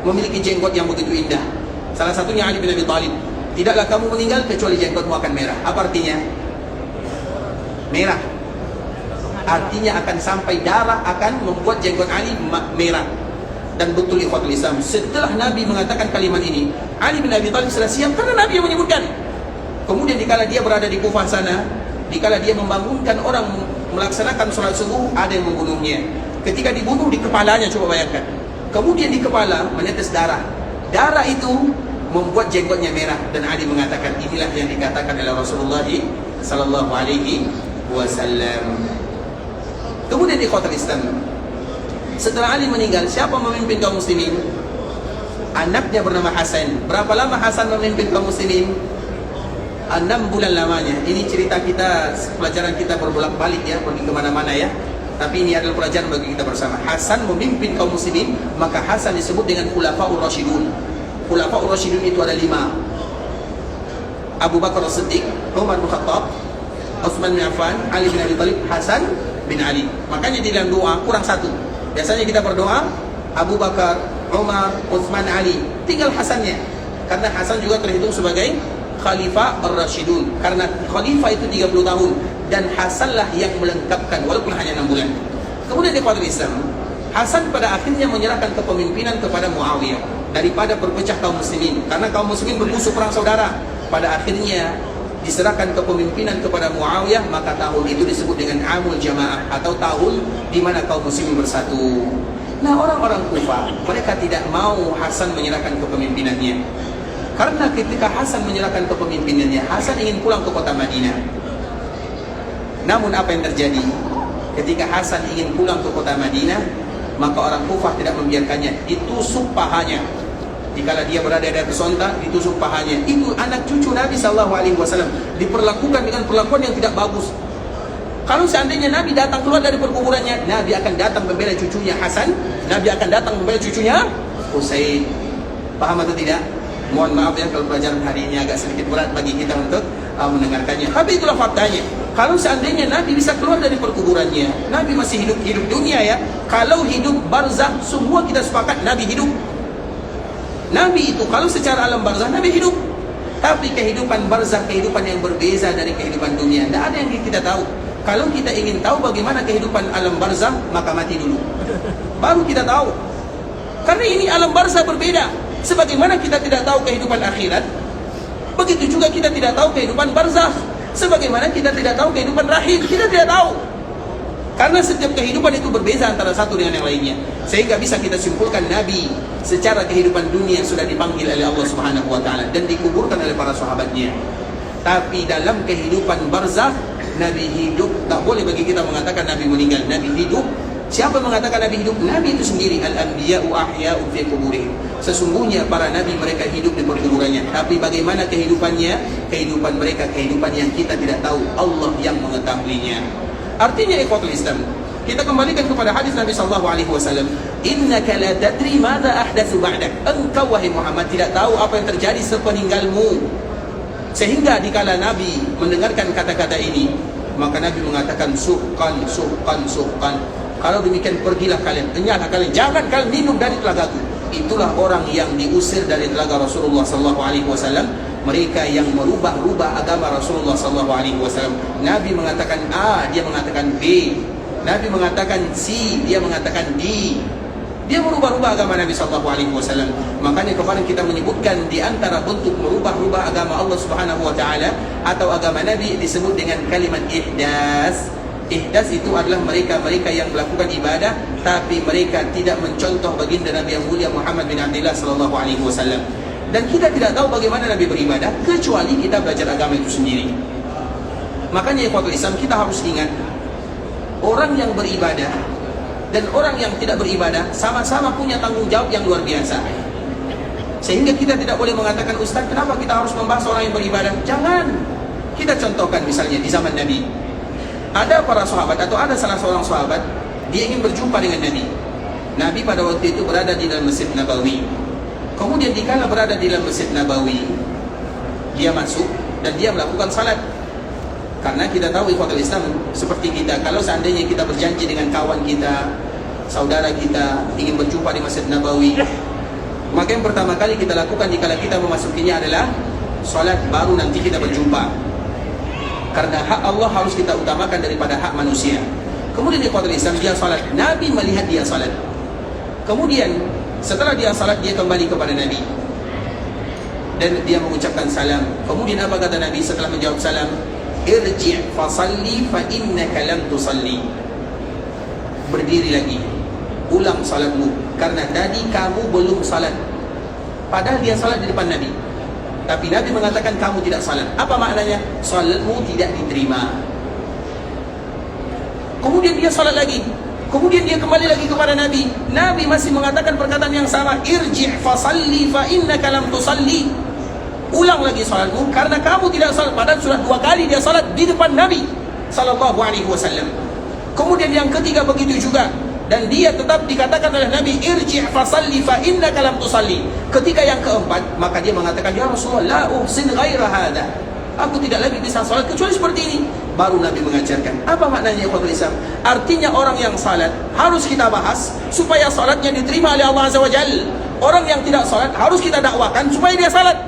memiliki jenggot yang begitu indah. Salah satunya Ali bin Abi Thalib. Tidaklah kamu meninggal kecuali jenggotmu akan merah. Apa artinya? Merah. Artinya akan sampai darah akan membuat jenggot Ali merah. Dan betul ikhwatul Islam, setelah Nabi mengatakan kalimat ini, Ali bin Abi Thalib sudah siap karena Nabi yang menyebutkan. Kemudian dikala dia berada di Kufah sana, dikala dia membangunkan orang melaksanakan sholat subuh, ada yang membunuhnya. Ketika dibunuh di kepalanya, coba bayangkan. Kemudian di kepala menetes darah. Darah itu membuat jenggotnya merah. Dan Ali mengatakan, inilah yang dikatakan oleh Rasulullah sallallahu alaihi wasallam. Kemudian di kota Islam, setelah Ali meninggal, siapa memimpin kaum muslimin? Anaknya bernama Hasan. Berapa lama Hasan memimpin kaum muslimin? 6 bulan lamanya. Ini cerita kita, pelajaran kita berbolak-balik ya, pergi kemana-mana ya. Tapi ini adalah pelajaran bagi kita bersama. Hasan memimpin kaum muslimin, maka Hasan disebut dengan Khulafaur Rasyidun. Khulafaur Rasyidun itu ada 5. Abu Bakar As-Siddiq, Umar bin Khattab, Utsman bin Affan, Ali bin Abi Thalib, Hasan bin Ali. Makanya di dalam doa kurang 1. Biasanya kita berdoa Abu Bakar, Umar, Utsman, Ali. Tinggal Hasannya. Karena Hasan juga terhitung sebagai Khalifah Ar-Rasyidun. Karena Khalifah itu 30 tahun. Dan Hasanlah yang melengkapkan walaupun hanya 6 bulan. Kemudian di Qadr Islam, Hasan pada akhirnya menyerahkan kepemimpinan kepada Muawiyah daripada berpecah kaum muslimin. Karena kaum muslimin bermusuh perang saudara. Pada akhirnya diserahkan kepemimpinan kepada Muawiyah, maka tahun itu disebut dengan Amul Jamaah atau tahun di mana kaum muslimin bersatu. Nah, orang-orang Kufah mereka tidak mau Hasan menyerahkan kepemimpinannya. Karena ketika Hasan menyerahkan kepemimpinannya, Hasan ingin pulang ke kota Madinah. Namun apa yang terjadi? Ketika Hasan ingin pulang ke kota Madinah, maka orang Kufah tidak membiarkannya, ditusuk pahanya. Dikala dia berada di atas onta, ditusuk pahanya. Itu anak cucu Nabi SAW diperlakukan dengan perlakuan yang tidak bagus. Kalau seandainya Nabi datang keluar dari perkuburannya, Nabi akan datang membela cucunya Hasan, Nabi akan datang membela cucunya Husain. Paham atau tidak? Mohon maaf ya kalau pelajaran hari ini agak sedikit berat bagi kita untuk mendengarkannya. Tapi itulah faktanya. Kalau seandainya Nabi bisa keluar dari perkuburannya, Nabi masih hidup dunia ya. Kalau hidup barzakh, semua kita sepakat Nabi hidup. Nabi itu kalau secara alam barzakh Nabi hidup. Tapi kehidupan barzakh, kehidupan yang berbeza dari kehidupan dunia. Tidak ada yang kita tahu. Kalau kita ingin tahu bagaimana kehidupan alam barzakh, maka mati dulu. Baru kita tahu. Karena ini alam barzakh berbeda. Sebagaimana kita tidak tahu kehidupan akhirat, begitu juga kita tidak tahu kehidupan barzakh. Sebagaimana kita tidak tahu kehidupan rahim, kita tidak tahu. Karena setiap kehidupan itu berbeza antara satu dengan yang lainnya. Sehingga bisa kita simpulkan Nabi secara kehidupan dunia sudah dipanggil oleh Allah Subhanahu wa taala dan dikuburkan oleh para sahabatnya. Tapi dalam kehidupan barzakh, Nabi hidup. Tak boleh bagi kita mengatakan Nabi meninggal. Nabi hidup. Siapa mengatakan Nabi hidup? Nabi itu sendiri. Al-anbiya'u ahya'u fi quburihim. Sesungguhnya para nabi mereka hidup di perkuburannya. Tapi bagaimana kehidupannya? Kehidupan mereka, kehidupan yang kita tidak tahu. Allah yang mengetahuinya. Artinya ikhwatul Islam, kita kembalikan kepada hadis Nabi SAW. Innaka la tadri madza ahdatsu ba'dak. Engkau wahai Muhammad tidak tahu apa yang terjadi sepeninggalmu. Sehingga dikala Nabi mendengarkan kata-kata ini, maka Nabi mengatakan suhqan, suhqan, suhqan. Kalau demikian pergilah kalian, enyahlah kalian, jangan kalian minum dari telagaku. Itulah orang yang diusir dari telaga Rasulullah SAW. Mereka yang merubah-rubah agama Rasulullah SAW. Nabi mengatakan A, dia mengatakan B. Nabi mengatakan C, dia mengatakan D. Dia merubah-rubah agama Nabi SAW. Makanya kemarin kita menyebutkan di antara bentuk merubah-rubah agama Allah Subhanahu Wa Taala atau agama Nabi disebut dengan kalimat ihdas. Ihdas itu adalah mereka-mereka yang melakukan ibadah tapi mereka tidak mencontoh baginda Nabi yang mulia Muhammad bin Abdullah sallallahu alaihi wasallam. Dan kita tidak tahu bagaimana Nabi beribadah kecuali kita belajar agama itu sendiri. Makanya ikhwatul Islam, kita harus ingat orang yang beribadah dan orang yang tidak beribadah sama-sama punya tanggung jawab yang luar biasa. Sehingga kita tidak boleh mengatakan, Ustaz, kenapa kita harus membahas orang yang beribadah? Jangan. Kita contohkan misalnya di zaman Nabi, ada para sahabat atau ada salah seorang sahabat, dia ingin berjumpa dengan Nabi. Nabi pada waktu itu berada di dalam Masjid Nabawi. Kemudian dikala berada di dalam Masjid Nabawi, dia masuk dan dia melakukan salat. Karena kita tahu ikhwatul Islam, seperti kita, kalau seandainya kita berjanji dengan kawan kita, saudara kita, ingin berjumpa di Masjid Nabawi, maka yang pertama kali kita lakukan dikala kita memasukinya adalah salat, baru nanti kita berjumpa. Karena hak Allah harus kita utamakan daripada hak manusia. Kemudian ikhwatul Islam, dia salat. Nabi melihat dia salat. Kemudian setelah dia salat, dia kembali kepada Nabi dan dia mengucapkan salam. Kemudian apa kata Nabi setelah menjawab salam? Irji' fasalli fa innaka lam tusalli. Berdiri lagi, ulang salatmu, karena tadi kamu belum salat. Padahal dia salat di depan Nabi, tapi Nabi mengatakan kamu tidak salat. Apa maknanya? Salatmu tidak diterima. Kemudian dia salat lagi. Kemudian dia kembali lagi kepada Nabi. Nabi masih mengatakan perkataan yang sama. Irji' fasalli fa innaka lam tusalli. Ulang lagi salatmu, karena kamu tidak salat. Padahal sudah 2 kali dia salat di depan Nabi sallallahu alaihi wasallam. Kemudian yang ketiga begitu juga, dan dia tetap dikatakan oleh Nabi, irji' fasalli fa innaka lam tusalli. Ketika yang keempat, maka dia mengatakan, ya Rasulullah, la uhsin ghaira hadha. Aku tidak lagi bisa salat kecuali seperti ini. Baru Nabi mengajarkan. Apa maknanya ikhwatul Islam? Artinya orang yang salat harus kita bahas supaya salatnya diterima oleh Allah Azza wa Jalla. Orang yang tidak salat harus kita dakwakan supaya dia salat,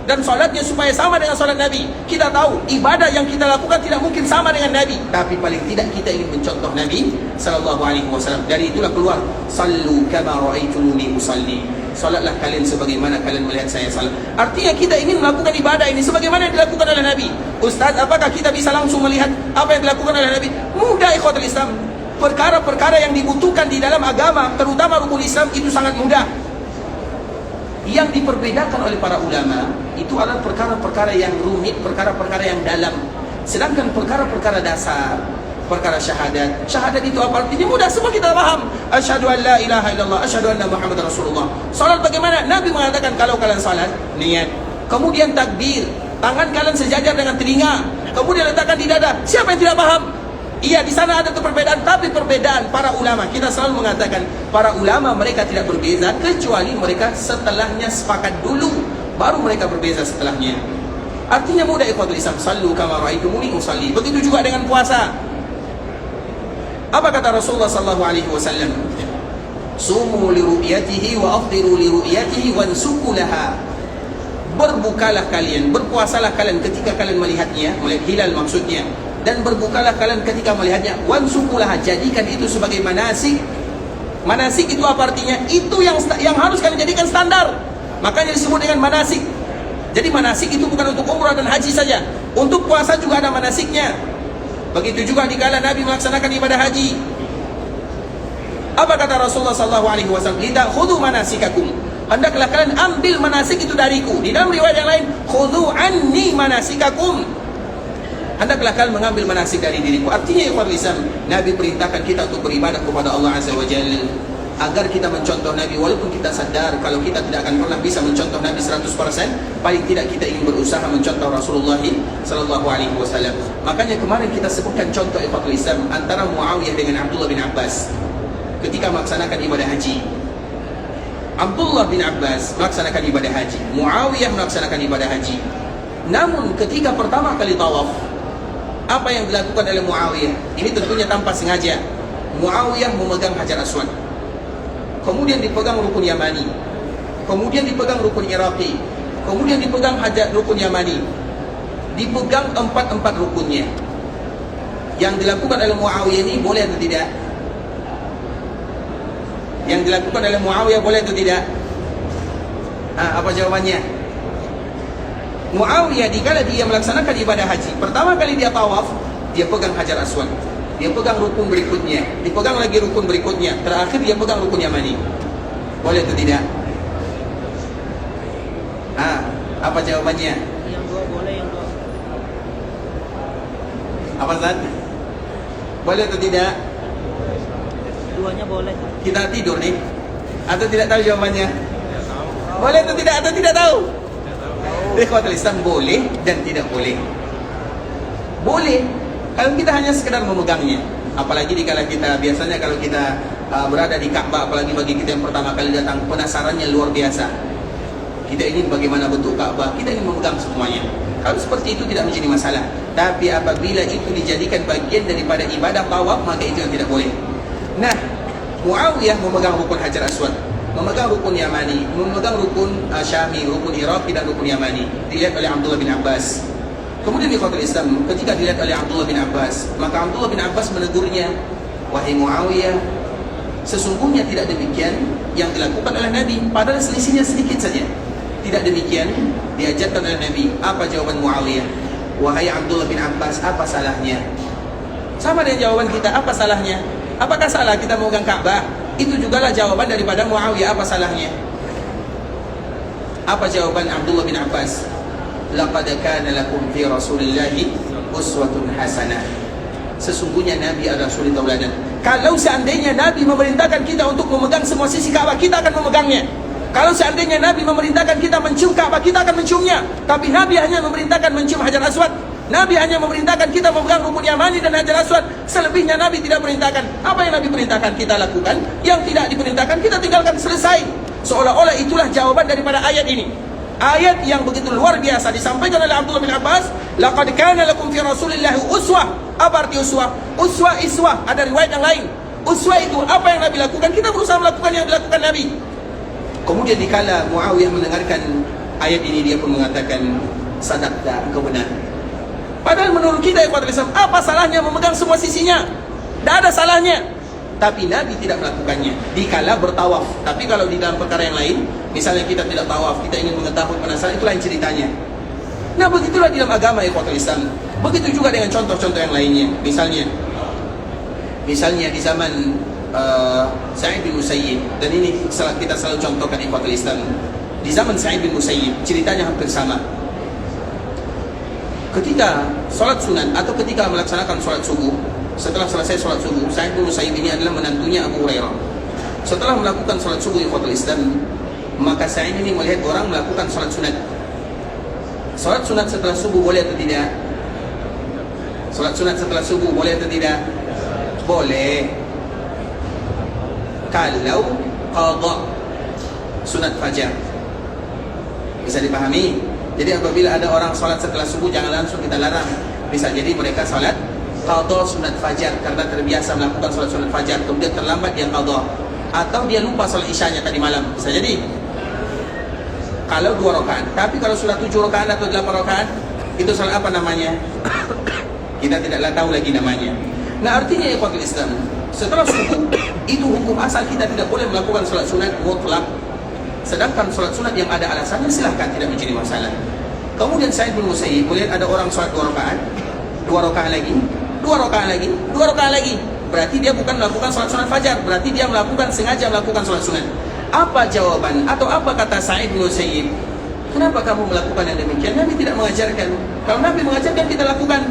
dan salatnya supaya sama dengan salat Nabi. Kita tahu ibadah yang kita lakukan tidak mungkin sama dengan Nabi, tapi paling tidak kita ingin mencontoh Nabi sallallahu alaihi wasallam. Dari itulah keluar, sallu kama raaitumuni usalli. Salatlah kalian sebagaimana kalian melihat saya salat. Artinya kita ingin melakukan ibadah ini sebagaimana yang dilakukan oleh Nabi. Ustaz, apakah kita bisa langsung melihat apa yang dilakukan oleh Nabi? Mudah ikhwatul Islam. Perkara-perkara yang dibutuhkan di dalam agama, terutama rukun Islam, itu sangat mudah. Yang diperbedakan oleh para ulama itu adalah perkara-perkara yang rumit, perkara-perkara yang dalam. Sedangkan perkara-perkara dasar, perkara syahadat. Syahadat itu apa artinya? Mudah, semua kita paham. Asyhadu an la ilaha illallah, asyhadu anna Muhammadar Rasulullah. Salat bagaimana? Nabi mengatakan kalau kalian salat, niat. Kemudian takbir, tangan kalian sejajar dengan telinga. Kemudian letakkan di dada. Siapa yang tidak paham? Iya, di sana ada perbedaan, tapi perbedaan para ulama, kita selalu mengatakan para ulama mereka tidak berbeza kecuali mereka setelahnya sepakat dulu, baru mereka berbeza setelahnya. Artinya mudah ikhwatul Islam, sallu kama raaitumuni usalli. Begitu juga dengan puasa. Apa kata Rasulullah sallallahu alaihi wasallam? Sumu li ru'yatihi wa afdiru li ru'yatihi wansuku laha. Berbukalah kalian, berpuasalah kalian ketika kalian melihatnya, melihat hilal maksudnya, dan berbukalah kalian ketika melihatnya. Wansukulah, jadikan itu sebagai manasik. Manasik itu apa artinya? Itu yang harus kalian jadikan standar. Makanya disebut dengan manasik. Jadi manasik itu bukan untuk umrah dan haji saja. Untuk puasa juga ada manasiknya. Begitu juga dikala Nabi melaksanakan ibadah haji. Apa kata Rasulullah SAW? Lidakhudhu manasikakum. Hendaklah kalian ambil manasik itu dariku. Di dalam riwayat yang lain, khudhu anni manasikakum. Hendaklah kalian mengambil manasik dari diriku. Artinya ikhwatul Islam, Nabi perintahkan kita untuk beribadah kepada Allah Azza wa Jalla, agar kita mencontoh Nabi. Walaupun kita sadar kalau kita tidak akan pernah bisa mencontoh Nabi 100%, paling tidak kita ingin berusaha mencontoh Rasulullah sallallahu alaihi wasallam. Makanya kemarin kita sebutkan contoh ikhwatul Islam antara Muawiyah dengan Abdullah bin Abbas ketika melaksanakan ibadah haji. Abdullah bin Abbas melaksanakan ibadah haji, Muawiyah melaksanakan ibadah haji. Namun ketika pertama kali tawaf, apa yang dilakukan oleh Muawiyah? Ini tentunya tanpa sengaja. Muawiyah memegang Hajar Aswad, kemudian dipegang rukun Yamani, kemudian dipegang rukun Iraqi, kemudian dipegang rukun Yamani, dipegang empat rukunnya. Yang dilakukan oleh Muawiyah ini boleh atau tidak? Yang dilakukan oleh Muawiyah boleh atau tidak? Apa jawabannya? Muawiyah dikala dia melaksanakan ibadah haji, pertama kali dia tawaf, dia pegang Hajar Aswad, dia pegang rukun berikutnya, dipegang lagi rukun berikutnya, terakhir dia pegang rukun Yamani. Boleh atau tidak? Apa jawabannya? Yang dua boleh, yang dua. Apa Zat? Boleh atau tidak? Jawabannya boleh. Kita tidur nih, atau tidak tahu jawabannya? Boleh atau tidak? Atau tidak tahu? Ikhwatul Islam, boleh dan tidak boleh. Boleh kalau kita hanya sekedar memegangnya. Apalagi dikala kita, biasanya kalau kita berada di Ka'bah, apalagi bagi kita yang pertama kali datang, penasarannya luar biasa. Kita ingin bagaimana bentuk Ka'bah, kita ingin memegang semuanya. Kalau seperti itu tidak menjadi masalah. Tapi apabila itu dijadikan bagian daripada ibadah tawaf, maka itu yang tidak boleh. Nah, Muawiyah memegang rukun Hajar Aswad, memegang rukun Yamani, memegang rukun Syami, rukun Iraqi dan rukun Yamani. Dilihat oleh Abdullah bin Abbas. Kemudian di ikhwatul Islam, ketika dilihat oleh Abdullah bin Abbas, maka Abdullah bin Abbas menegurnya, wahai Muawiyah, sesungguhnya tidak demikian yang dilakukan oleh Nabi, padahal selisihnya sedikit saja. Tidak demikian diajarkan oleh Nabi. Apa jawaban Muawiyah? Wahai Abdullah bin Abbas, apa salahnya? Sama dengan jawaban kita, apa salahnya? Apakah salah kita memegang Ka'bah? Itu jugalah jawaban daripada Muawiyah, apa salahnya? Apa jawaban Abdullah bin Abbas? Laqad kana lakum fi Rasulillahi uswatun hasanah. Sesungguhnya Nabi adalah suri tauladan. Kalau seandainya Nabi memerintahkan kita untuk memegang semua sisi Ka'bah, kita akan memegangnya. Kalau seandainya Nabi memerintahkan kita mencium Ka'bah, kita akan menciumnya. Tapi Nabi hanya memerintahkan mencium Hajar Aswad. Nabi hanya memerintahkan kita memegang rukun Yamani dan Hajar Aswad. Selebihnya Nabi tidak perintahkan. Apa yang Nabi perintahkan kita lakukan, yang tidak diperintahkan kita tinggalkan, selesai. Seolah-olah itulah jawaban daripada ayat ini. Ayat yang begitu luar biasa disampaikan oleh Abdullah bin Abbas, laqad kana lakum fi Rasulillahi uswah. Apa arti uswah? Uswah, iswah, ada riwayat yang lain. Uswah itu apa yang Nabi lakukan, kita berusaha melakukan yang dilakukan Nabi. Kemudian dikala Muawiyah mendengarkan ayat ini, dia pun mengatakan, sadaqta, engkau benar. Padahal menurut kita, apa salahnya memegang semua sisinya? Tidak ada salahnya. Tapi Nabi tidak melakukannya dikala bertawaf. Tapi kalau di dalam perkara yang lain, misalnya kita tidak tawaf, kita ingin mengetahui penasaran, itu lain ceritanya. Nah, begitulah di dalam agama ikhwatul Islam. Begitu juga dengan contoh-contoh yang lainnya. Misalnya di zaman Sa'id bin Musayyib, dan ini kita selalu contohkan ikhwatul Islam. Di zaman Sa'id bin Musayyib, ceritanya hampir sama. Ketika sholat sunat atau ketika melaksanakan sholat subuh, setelah selesai sholat subuh, Sa'id bin Musayyib ini adalah menantunya Abu Hurairah. Setelah melakukan sholat subuh ikhwatul Islam, maka Sa'id ini melihat orang melakukan sholat sunat. Sholat sunat setelah subuh boleh atau tidak? Sholat sunat setelah subuh boleh atau tidak? Boleh. Kalau qadha sunat fajar, bisa dipahami. Jadi apabila ada orang sholat setelah subuh, jangan langsung kita larang. Bisa jadi mereka sholat qadha sunat fajar karena terbiasa melakukan sholat sunat fajar, kemudian terlambat dia qadha, atau dia lupa sholat isyanya tadi malam. Bisa jadi. Kalau 2 rakaat. Tapi kalau sudah 7 rakaat atau 8 rakaat, itu sholat apa namanya? Kita tidaklah tahu lagi namanya. Nah, artinya ikhwatul Islam, setelah subuh itu hukum asal kita tidak boleh melakukan sholat sunat mutlak. Sedangkan sholat sunat yang ada alasannya silahkan, tidak menjadi masalah. Kemudian Sa'id bin Musayyib melihat ada orang sholat 2 rakaat, 2 rakaat lagi, 2 rakaat lagi, 2 rakaat lagi. Berarti dia bukan melakukan sholat sunat fajar, berarti dia sengaja melakukan sholat sunat. Apa jawaban atau apa kata Sa'id bin Musayyib? Kenapa kamu melakukan yang demikian? Nabi tidak mengajarkan. Kalau Nabi mengajarkan, kita lakukan.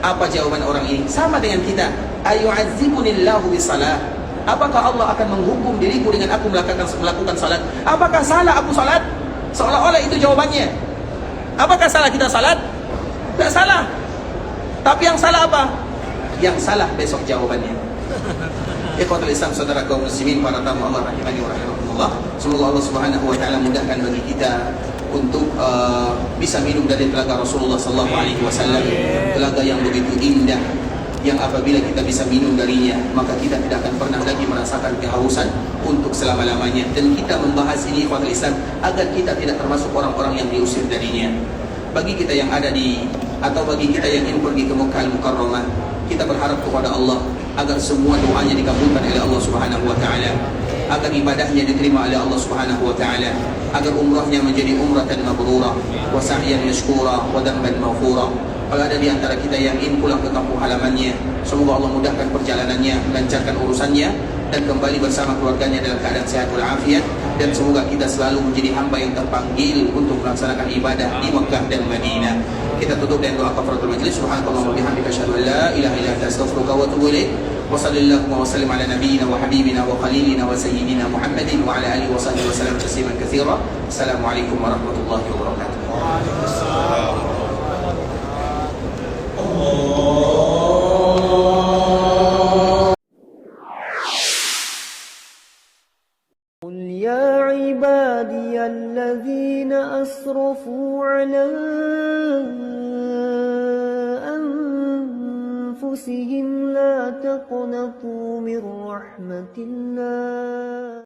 Apa jawaban orang ini? Sama dengan kita. Ayu'adzibunillahu bisalah. Apakah Allah akan menghukum diriku dengan aku melakukan salat? Apakah salah aku salat? Seolah-olah itu jawabannya. Apakah salah kita salat? Tidak salah. Tapi yang salah apa? Yang salah besok jawabannya. Ikhwatul Islam, saudara kaum muslimin, para tamu Allah rahimani wa rahimakumullah. Semoga Allah Subhanahu wa taala mudahkan bagi kita untuk bisa minum dari telaga Rasulullah sallallahu alaihi wasallam, telaga yang begitu indah, yang apabila kita bisa minum darinya, maka kita tidak akan pernah lagi merasakan kehausan untuk selama-lamanya. Dan kita membahas ini ikhwatul Islam agar kita tidak termasuk orang-orang yang diusir darinya. Bagi kita yang ada bagi kita yang ingin pergi ke Makkah Al-Mukarramah, kita berharap kepada Allah agar semua doanya dikabulkan oleh Allah Subhanahu wa taala, agar ibadahnya diterima oleh Allah Subhanahu wa taala, agar umrahnya menjadi umratan mabrurah wa sa'yan mashkura wa dhanban maghfura. Kalau ada di antara kita yang ingin pulang ke kampung halamannya, semoga Allah mudahkan perjalanannya, lancarkan urusannya, dan kembali bersama keluarganya dalam keadaan sehat walafiat. Dan semoga kita selalu menjadi hamba yang terpanggil untuk melaksanakan ibadah di Makkah dan Madinah. Kita tutup dengan doa kafaratul majlis. Subhanallah wa bihamdika asyhadu an la ilaha illa anta astaghfiruka wa atubu ilaik. Wa sallallahu wa sallim ala nabiyyina wa habibina wa khalilina wa sayyidina Muhammadin wa ala alihi wa sahbihi wa sallam tasliman katsira. Assalamualaikum warahmatullahi wabarakatuh. قل يا عبادي الذين أسرفوا على أنفسهم لا تقنطوا من رحمة الله